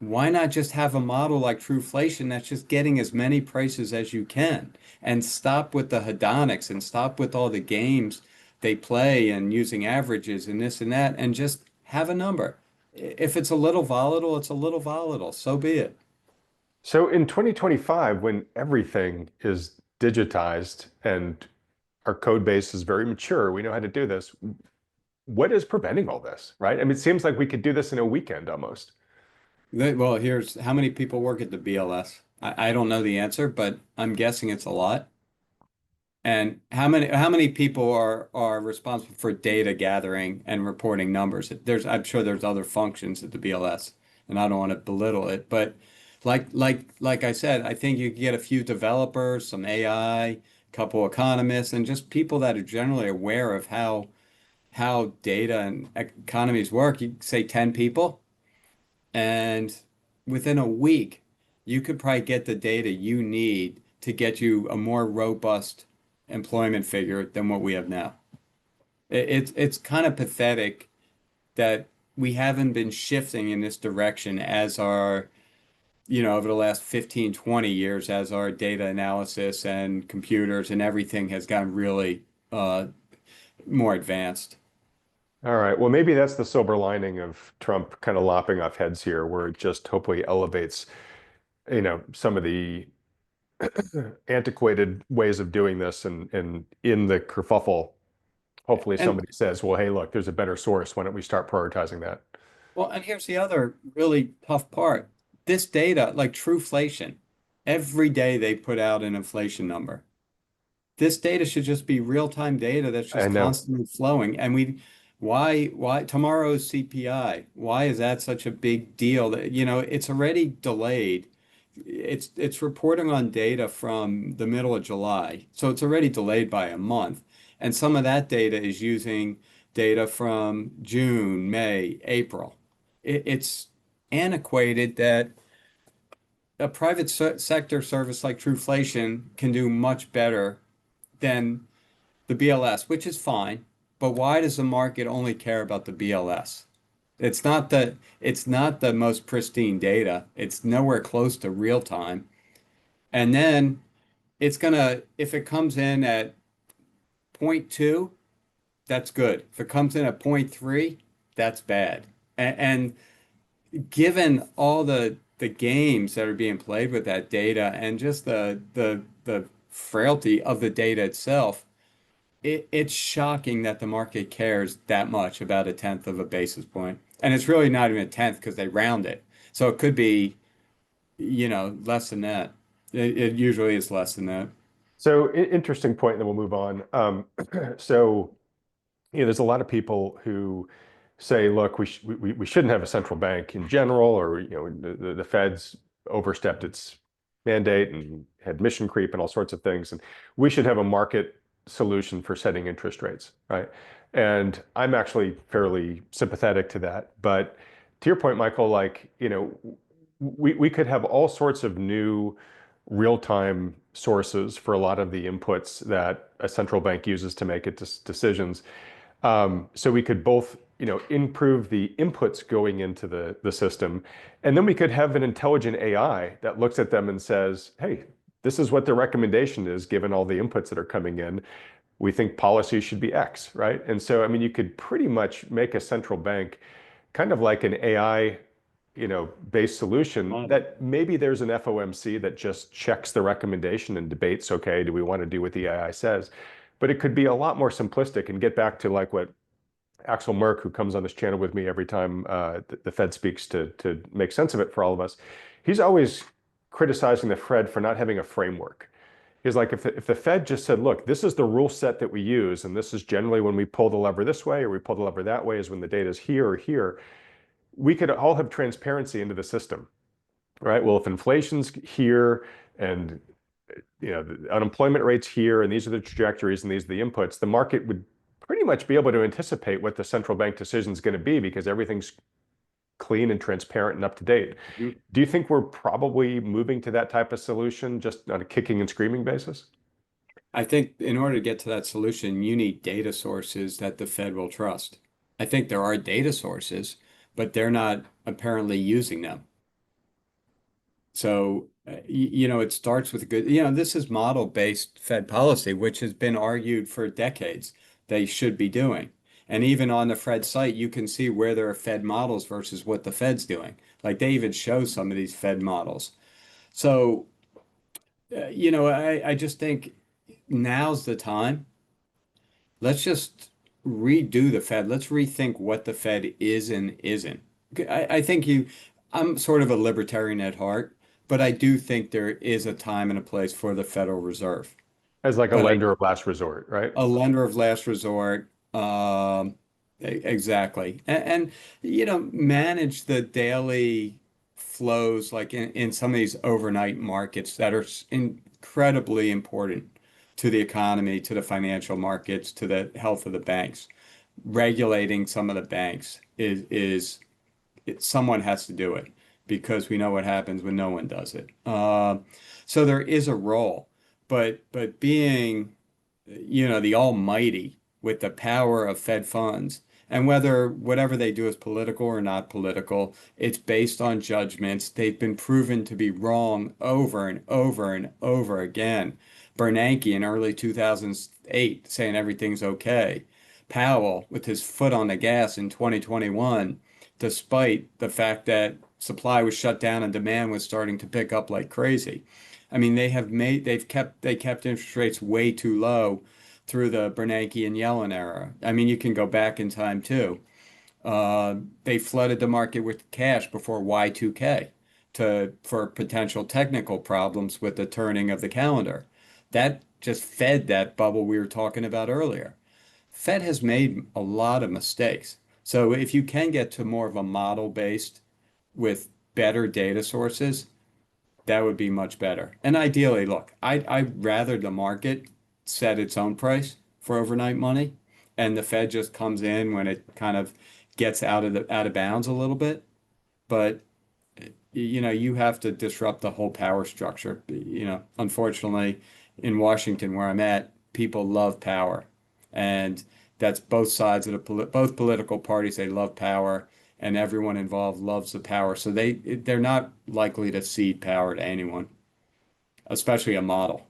Why not just have a model like Trueflation that's just getting as many prices as you can and stop with the hedonics and stop with all the games they play and using averages and this and that and just have a number. If it's a little volatile, it's a little volatile. So be it. So in 2025, when everything is digitized and our code base is very mature, we know how to do this. What is preventing all this, right? I mean, it seems like we could do this in a weekend almost. Well, here's how many people work at the BLS. I don't know the answer, but I'm guessing it's a lot. And how many people are responsible for data gathering and reporting numbers? I'm sure there's other functions at the BLS, and I don't want to belittle it, but like I said, I think you can get a few developers, some AI, a couple economists, and just people that are generally aware of how data and economies work. You say 10 people, and within a week, you could probably get the data you need to get you a more robust employment figure than what we have now. It's kind of pathetic that we haven't been shifting in this direction as our over the last 15, 20 years as our data analysis and computers and everything has gotten really more advanced. All right. Well, maybe that's the silver lining of Trump kind of lopping off heads here, where it just hopefully elevates, some of the antiquated ways of doing this, and in the kerfuffle, hopefully And somebody says, well, hey, look, there's a better source. Why don't we start prioritizing that? well, and here's the other really tough part. This data, like trueflation, every day they put out an inflation number. This data should just be real-time data that's I just know. constantly flowing. And why tomorrow's CPI? Why is that such a big deal? That, it's already delayed. It's reporting on data from the middle of July, so it's already delayed by a month. And some of that data is using data from June, May, April. It's antiquated that a private sector service like Trueflation can do much better than the BLS, which is fine. But why does the market only care about the BLS? It's not the most pristine data. It's nowhere close to real time. And then if it comes in at zero point 0.2, that's good. If it comes in at zero point 0.3, that's bad. And given all the games that are being played with that data and just the frailty of the data itself, it's shocking that the market cares that much about a tenth of a basis point. And it's really not even a tenth because they round it. So it could be, less than that. It usually is less than that. So interesting point, and then we'll move on. So, there's a lot of people who say, look, we shouldn't have a central bank in general, or the Fed's overstepped its mandate and had mission creep and all sorts of things, and we should have a market solution for setting interest rates, right? And I'm actually fairly sympathetic to that. But to your point, Michael, like, we could have all sorts of new real-time sources for a lot of the inputs that a central bank uses to make its decisions. So we could both, improve the inputs going into the system, and then we could have an intelligent AI that looks at them and says, hey, this is what the recommendation is given all the inputs that are coming in. We think policy should be X, right? And so, I mean, you could pretty much make a central bank kind of like an AI, based solution Model. that maybe there's an FOMC that just checks the recommendation and debates, okay, do we want to do what the AI says? But it could be a lot more simplistic and get back to like what Axel Merck, who comes on this channel with me every time the Fed speaks to make sense of it for all of us. He's always criticizing the Fed for not having a framework. He's like, if the Fed just said, look, this is the rule set that we use, and this is generally when we pull the lever this way or we pull the lever that way is when the data is here or here, we could all have transparency into the system, right? Well, if inflation's here and the unemployment rate's here and these are the trajectories and these are the inputs, the market would pretty much be able to anticipate what the central bank decision is going to be because everything's clean and transparent and up to date. Mhm. Do you think we're probably moving to that type of solution just on a kicking and screaming basis? I think in order to get to that solution, you need data sources that the Fed will trust. I think there are data sources, but they're not apparently using them. So, it starts with a good, this is model-based Fed policy, which has been argued for decades they should be doing. And even on the Fed site, you can see where there are Fed models versus what the Fed's doing. Like they even show some of these Fed models. So, I just think now's the time. Let's just redo the Fed. Let's rethink what the Fed is and isn't. I think I'm sort of a libertarian at heart, but I do think there is a time and a place for the Federal Reserve. As like a But lender of last resort, right? a lender of last resort, exactly. And, manage the daily flows like in some of these overnight markets that are incredibly important to the economy, to the financial markets, to the health of the banks. Regulating some of the banks someone has to do it because we know what happens when no one does it. So there is a role, but being, the almighty with the power of Fed funds. And whether whatever they do is political or not political, it's based on judgments. They've been proven to be wrong over and over and over again. Bernanke in early 2008 saying everything's okay. Powell with his foot on the gas in 2021, despite the fact that supply was shut down and demand was starting to pick up like crazy. I mean, they kept interest rates way too low through the Bernanke and Yellen era. I mean, you can go back in time too. They flooded the market with cash before Y2K for potential technical problems with the turning of the calendar. That just fed that bubble we were talking about earlier. Fed has made a lot of mistakes. So if you can get to more of a model based with better data sources, that would be much better. And ideally, look, I'd rather the market set its own price for overnight money and the Fed just comes in when it kind of gets out of bounds a little bit. But you have to disrupt the whole power structure. Unfortunately, in Washington, where I'm at, people love power, and that's both sides of both political parties. They love power, and everyone involved loves the power. So they're not likely to cede power to anyone, especially a model.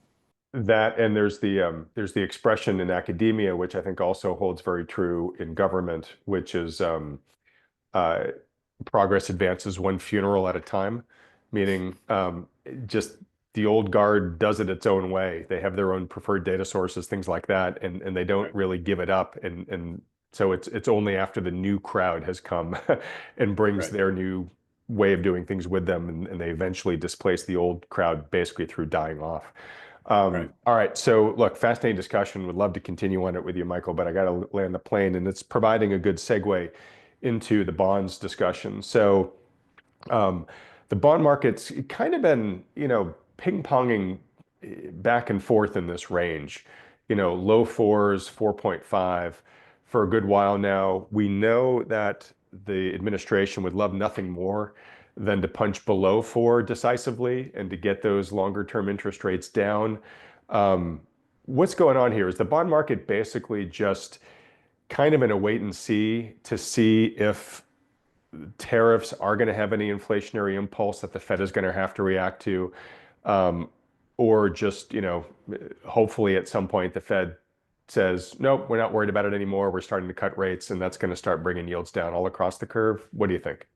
That and there's the expression in academia, which I think also holds very true in government, which is uh, progress advances one funeral at a time, meaning just the old guard does it its own way. They have their own preferred data sources, things like that, and they don't Right. really give it up. And so it's only after the new crowd has come and brings Right. their new way of doing things with them, and they eventually displace the old crowd basically through dying off. Right. All right, so look, fascinating discussion. Would love to continue on it with you, Michael, but I got to land the plane, and it's providing a good segue into the bonds discussion. So um, the bond market's kind of been, ping-ponging back and forth in this range, low fours, 4.5 for a good while now. We know that the administration would love nothing more than to punch below four decisively and to get those longer term interest rates down. Um, what's going on here? Is the bond market basically just kind of in a wait and see to see if tariffs are going to have any inflationary impulse that the Fed is going to have to react to, um, or just, hopefully at some point the Fed says, nope, we're not worried about it anymore. We're starting to cut rates, and that's going to start bringing yields down all across the curve. What do you think?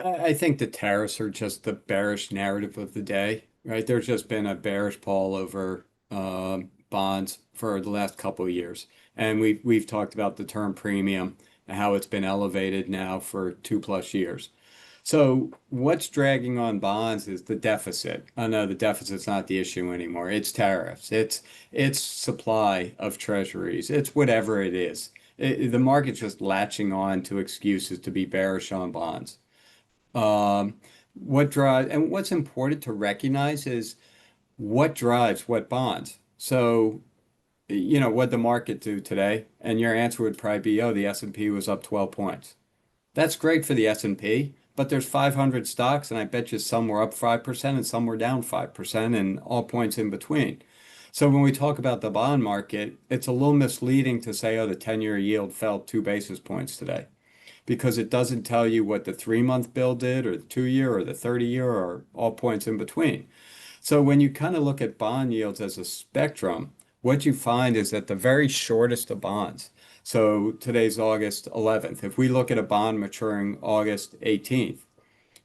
I think the tariffs are just the bearish narrative of the day, right? There's just been a bearish pall over bonds for the last couple of years, and we've talked about the term premium and how it's been elevated now for 2+ years. So what's dragging on bonds is the deficit. Oh no, the deficit's not the issue anymore. It's tariffs. It's supply of treasuries. It's whatever it is. The market's just latching on to excuses to be bearish on bonds. Um, what drives and what's important to recognize is what drives what bonds. So, what the market do today, and your answer would probably be, oh, the S&P was up 12 points. That's great for the S&P, but there's 500 stocks, and I bet you some were up 5% and some were down 5% and all points in between. So when we talk about the bond market, it's a little misleading to say, oh, the 10-year yield fell 2 basis points today because it doesn't tell you what the 3-month bill did or the 2-year or the 30-year or all points in between. So when you kind of look at bond yields as a spectrum, what you find is that the very shortest of bonds, so today's August 11th, if we look at a bond maturing August 18th,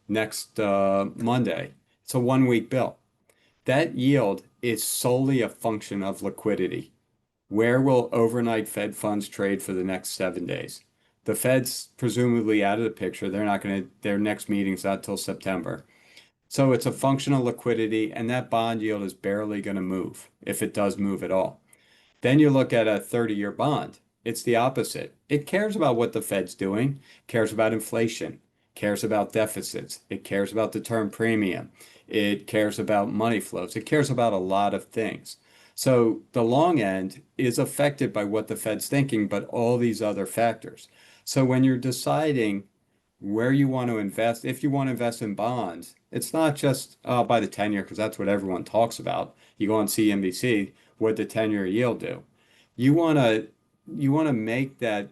next Monday, it's a 1 week bill. That yield is solely a function of liquidity. Where will overnight Fed funds trade for the next 7 days? The Fed's presumably out of the picture. They're not going to, their next meeting's not till September. So it's a function of liquidity, and that bond yield is barely going to move if it does move at all. Then you look at a 30-year bond. It's the opposite. It cares about what the Fed's doing, cares about inflation, cares about deficits, it cares about the term premium, it cares about money flows, it cares about a lot of things. So the long end is affected by what the Fed's thinking, but all these other factors. So when you're deciding where you want to invest, if you want to invest in bonds, it's not just by the 10-year, because that's what everyone talks about. You go on CNBC, what the 10-year yield do? You want to to make that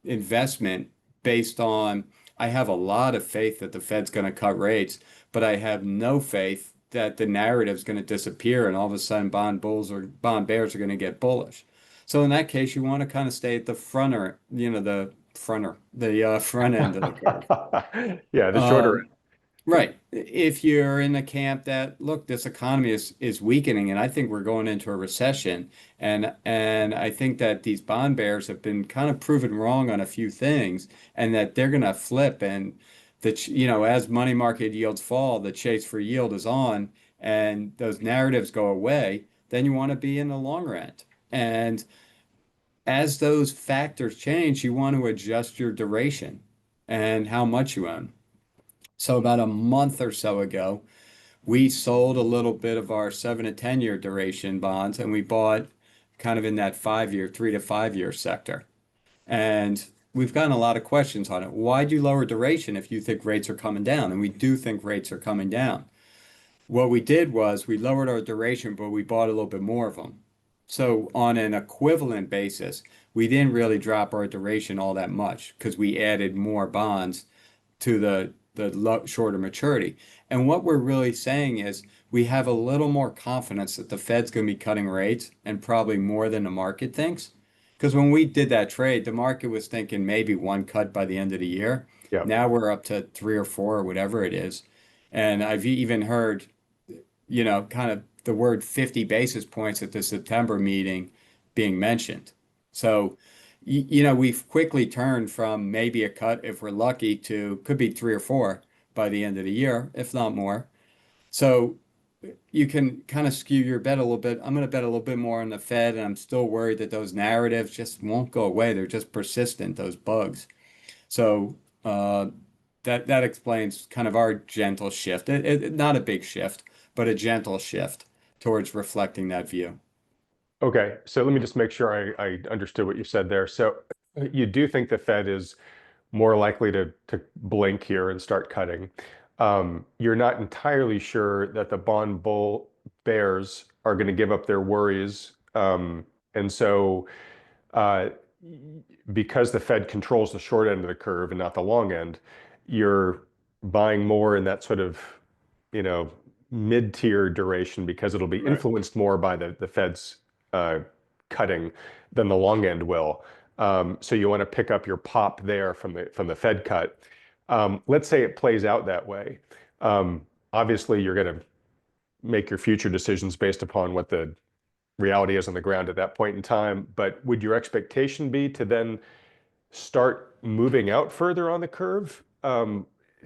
investment based on I have a lot of faith that the Fed's going to cut rates, but I have no faith that the narrative's going to disappear and all of a sudden bond bulls or bond bears are going to get bullish. So in that case, you want to kind of stay at the fronter, the front end of the curve. Yeah, the shorter Um, Right. If you're in the camp that, look, this economy is weakening, and I think we're going into a recession, and I think that these bond bears have been kind of proven wrong on a few things, and that they're going to flip, and as money market yields fall, the chase for yield is on, and those narratives go away, then you want to be in the long end. And as those factors change, you want to adjust your duration and how much you own. So about a month or so ago, we sold a little bit of our 7 to 10 year duration bonds and we bought kind of in that 5 year, 3 to 5 year sector. And we've gotten a lot of questions on it. Why do you lower duration if you think rates are coming down? And we do think rates are coming down. What we did was we lowered our duration, but we bought a little bit more of them. So on an equivalent basis, we didn't really drop our duration all that much because we added more bonds to the shorter maturity. And what we're really saying is we have a little more confidence that the Fed's going to be cutting rates and probably more than the market thinks. Because when we did that trade, the market was thinking maybe one cut by the end of the year. yeah. Now we're up to three or four or whatever it is. And I've even heard, kind of the word 50 basis points at the September meeting being mentioned. So, we've quickly turned from maybe a cut if we're lucky to could be three or four by the end of the year, if not more. So you can kind of skew your bet a little bit. I'm going to bet a little bit more on the Fed, and I'm still worried that those narratives just won't go away. They're just persistent, those bugs. So that explains kind of our gentle shift. Not a big shift, but a gentle shift towards reflecting that view. Okay, so let me just make sure I understood what you said there. So you do think the Fed is more likely to blink here and start cutting. You're not entirely sure that the bond bull bears are going to give up their worries. And so uh, because the Fed controls the short end of the curve and not the long end, you're buying more in that sort of, you know, mid-tier duration because it'll be Right. influenced more by the Fed's uh, cutting than the long end will. So you want to pick up your pop there from the Fed cut. Let's say it plays out that way. Obviously, you're going to make your future decisions based upon what the reality is on the ground at that point in time. But would your expectation be to then start moving out further on the curve,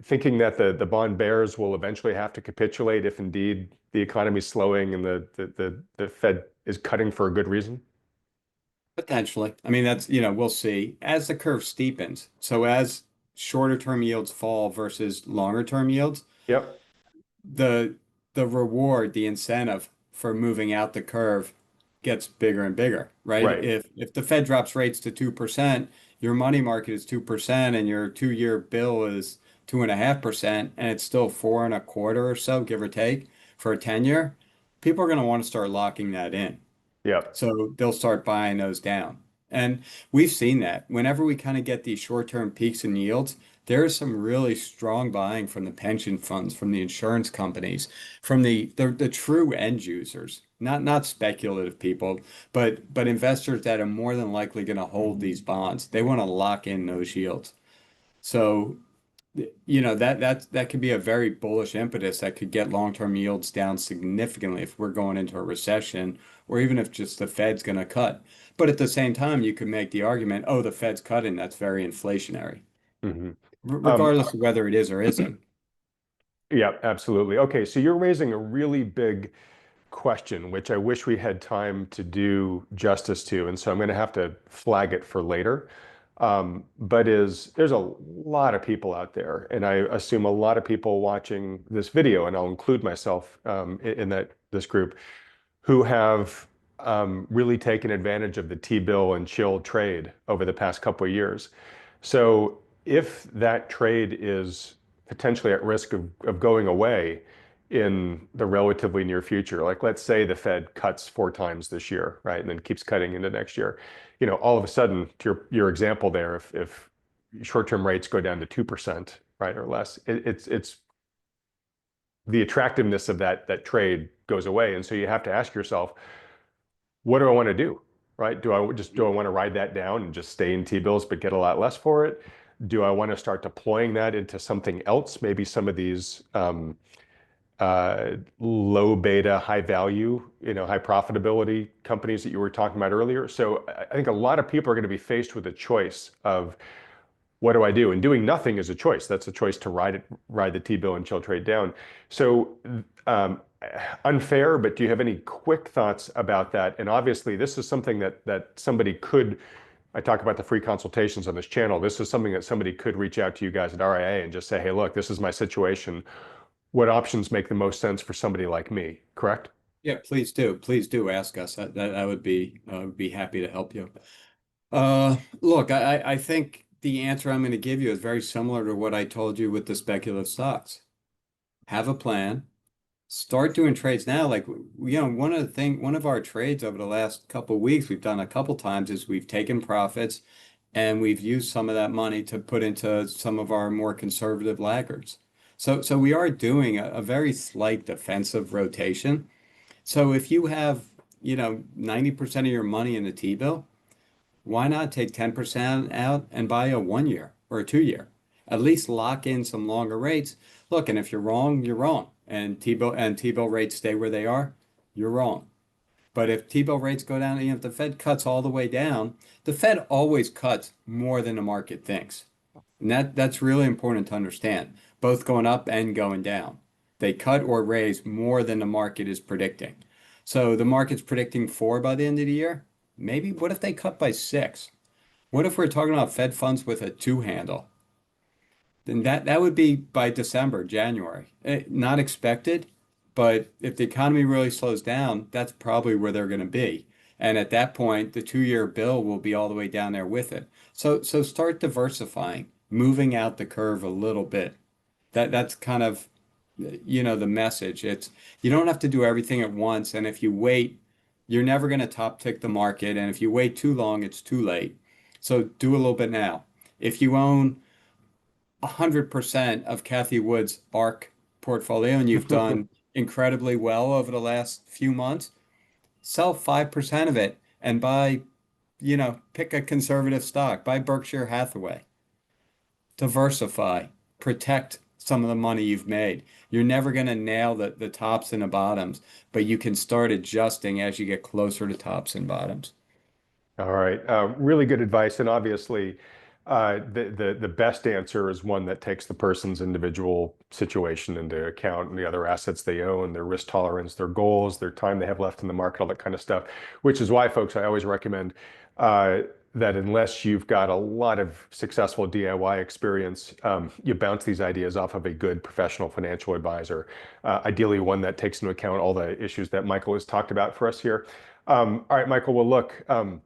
thinking that the bond bears will eventually have to capitulate if indeed the economy is slowing and the Fed is cutting for a good reason? Potentially. I mean, we'll see as the curve steepens. So as shorter term yields fall versus longer term yields, Yep. the the reward, the incentive for moving out the curve gets bigger and bigger, right? Right. If the Fed drops rates to 2%, your money market is 2% and your 2 year bill is 2.5%, and it's still four and a quarter or so, give or take, for a 10 year, people are going to want to start locking that in. Yep. So they'll start buying those down. And we've seen that whenever we kind of get these short-term peaks in yields, there is some really strong buying from the pension funds, from the insurance companies, from the true end users, not speculative people, but investors that are more than likely going to hold these bonds. They want to lock in those yields. So that could be a very bullish impetus that could get long-term yields down significantly if we're going into a recession, or even if just the Fed's going to cut. But at the same time, you could make the argument, oh, the Fed's cutting, that's very inflationary, Hmm. Um, regardless of whether it is or isn't. yeah, absolutely. Okay, so you're raising a really big question, which I wish we had time to do justice to, and so I'm going to have to flag it for later. But there's a lot of people out there, and I assume a lot of people watching this video, and I'll include myself in this group, who have really taken advantage of the T-bill and chill trade over the past couple of years. So if that trade is potentially at risk of going away, in the relatively near future. Like let's say the Fed cuts 4 times this year, right? And then keeps cutting into next year. All of a sudden, to your example there, if short-term rates go down to 2%, right, or less, it's the attractiveness of that trade goes away. And so you have to ask yourself, what do I want to do? Right? Do I want to ride that down and just stay in T-bills but get a lot less for it? Do I want to start deploying that into something else? Maybe some of these low beta, high value, high profitability companies that you were talking about earlier. So I think a lot of people are going to be faced with a choice of what do I do? And doing nothing is a choice. That's a choice to ride the T-bill and chill trade down. So um, unfair, but do you have any quick thoughts about that? And obviously, this is something that somebody could. I talk about the free consultations on this channel. This is something that somebody could reach out to you guys at RIA and just say, hey, look, this is my situation. What options make the most sense for somebody like me? Correct? Yeah, please do. Please do ask us. I would be happy to help you. Look, I think the answer I'm going to give you is very similar to what I told you with the speculative stocks. Have a plan. Start doing trades now. Like, one of our trades over the last couple of weeks we've done a couple times is we've taken profits and we've used some of that money to put into some of our more conservative laggards. So we are doing a very slight defensive rotation. So if you have, 90% of your money in the T-bill, why not take 10% out and buy a 1 year or a 2 year? At least lock in some longer rates. Look, and if you're wrong, you're wrong. And T-bill rates stay where they are, you're wrong. But if T-bill rates go down, if the Fed cuts all the way down, the Fed always cuts more than the market thinks. And that's really important to understand, both going up and going down. They cut or raise more than the market is predicting. So the market's predicting 4 by the end of the year. Maybe what if they cut by 6? What if we're talking about Fed funds with a 2 handle? Then that would be by December, January. Not expected, but if the economy really slows down, that's probably where they're going to be. And at that point, the 2 year bill will be all the way down there with it. So start diversifying, moving out the curve a little bit. That's kind of, the message. It's you don't have to do everything at once, and if you wait, you're never going to top tick the market, and if you wait too long, it's too late. So do a little bit now. If you own 100% of Cathie Wood's ARC portfolio and you've done incredibly well over the last few months, sell 5% of it and buy, pick a conservative stock, buy Berkshire Hathaway, diversify, protect some of the money you've made. You're never going to nail the tops and the bottoms, but you can start adjusting as you get closer to tops and bottoms. All right. Really good advice. And obviously, the best answer is one that takes the person's individual situation into account and the other assets they own, their risk tolerance, their goals, their time they have left in the market, all that kind of stuff, which is why, folks, I always recommend that unless you've got a lot of successful DIY experience, you bounce these ideas off of a good professional financial advisor, ideally one that takes into account all the issues that Michael has talked about for us here. All right, Michael, well, look, I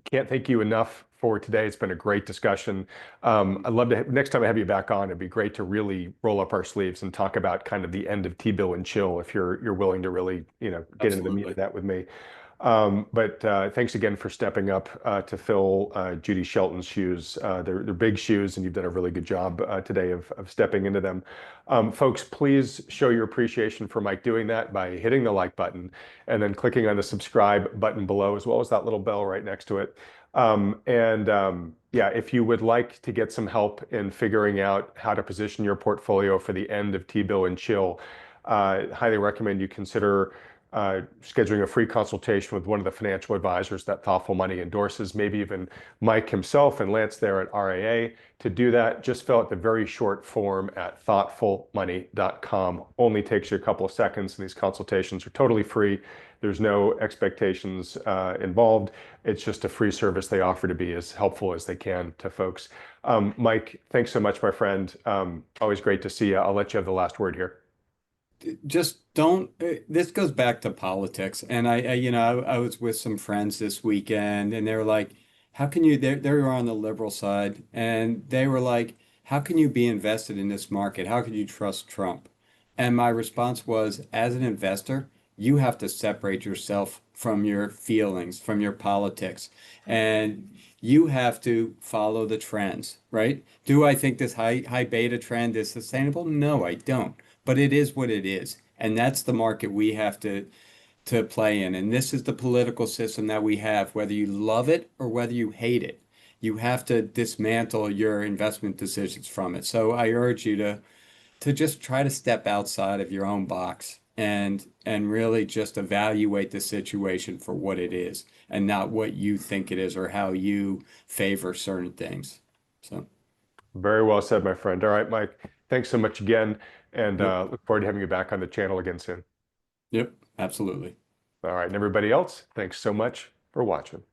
can't thank you enough for today. It's been a great discussion. I'd love to, next time I have you back on, it'd be great to really roll up our sleeves and talk about kind of the end of T-bill and chill if you're willing to really, get into the meat of that with me. But thanks again for stepping up to fill Judy Shelton's shoes. They're big shoes, and you've done a really good job today of stepping into them. Folks, please show your appreciation for Mike doing that by hitting the like button and then clicking on the subscribe button below, as well as that little bell right next to it. Yeah, if you would like to get some help in figuring out how to position your portfolio for the end of T-bill and chill, highly recommend you consider scheduling a free consultation with one of the financial advisors that Thoughtful Money endorses, maybe even Mike himself and Lance there at RIA. To do that, just fill out the very short form at thoughtfulmoney.com. Only takes you a couple of seconds, and these consultations are totally free. There's no expectations involved. It's just a free service they offer to be as helpful as they can to folks. Mike, thanks so much, my friend. Always great to see you. I'll let you have the last word here. Just don't. This goes back to politics, and I was with some friends this weekend, and they were like, "How can you?" They were on the liberal side, and they were like, "How can you be invested in this market? How can you trust Trump?" And my response was, as an investor, you have to separate yourself from your feelings, from your politics, and you have to follow the trends, right? Do I think this high beta trend is sustainable? No, I don't. But it is what it is. And that's the market we have to play in. And this is the political system that we have, whether you love it or whether you hate it. You have to dismantle your investment decisions from it. So I urge you to just try to step outside of your own box and really just evaluate the situation for what it is and not what you think it is or how you favor certain things. So, Very well said, my friend. All right, Mike, thanks so much again, and yep, look forward to having you back on the channel again soon. yep, absolutely. All right, and everybody else, thanks so much for watching.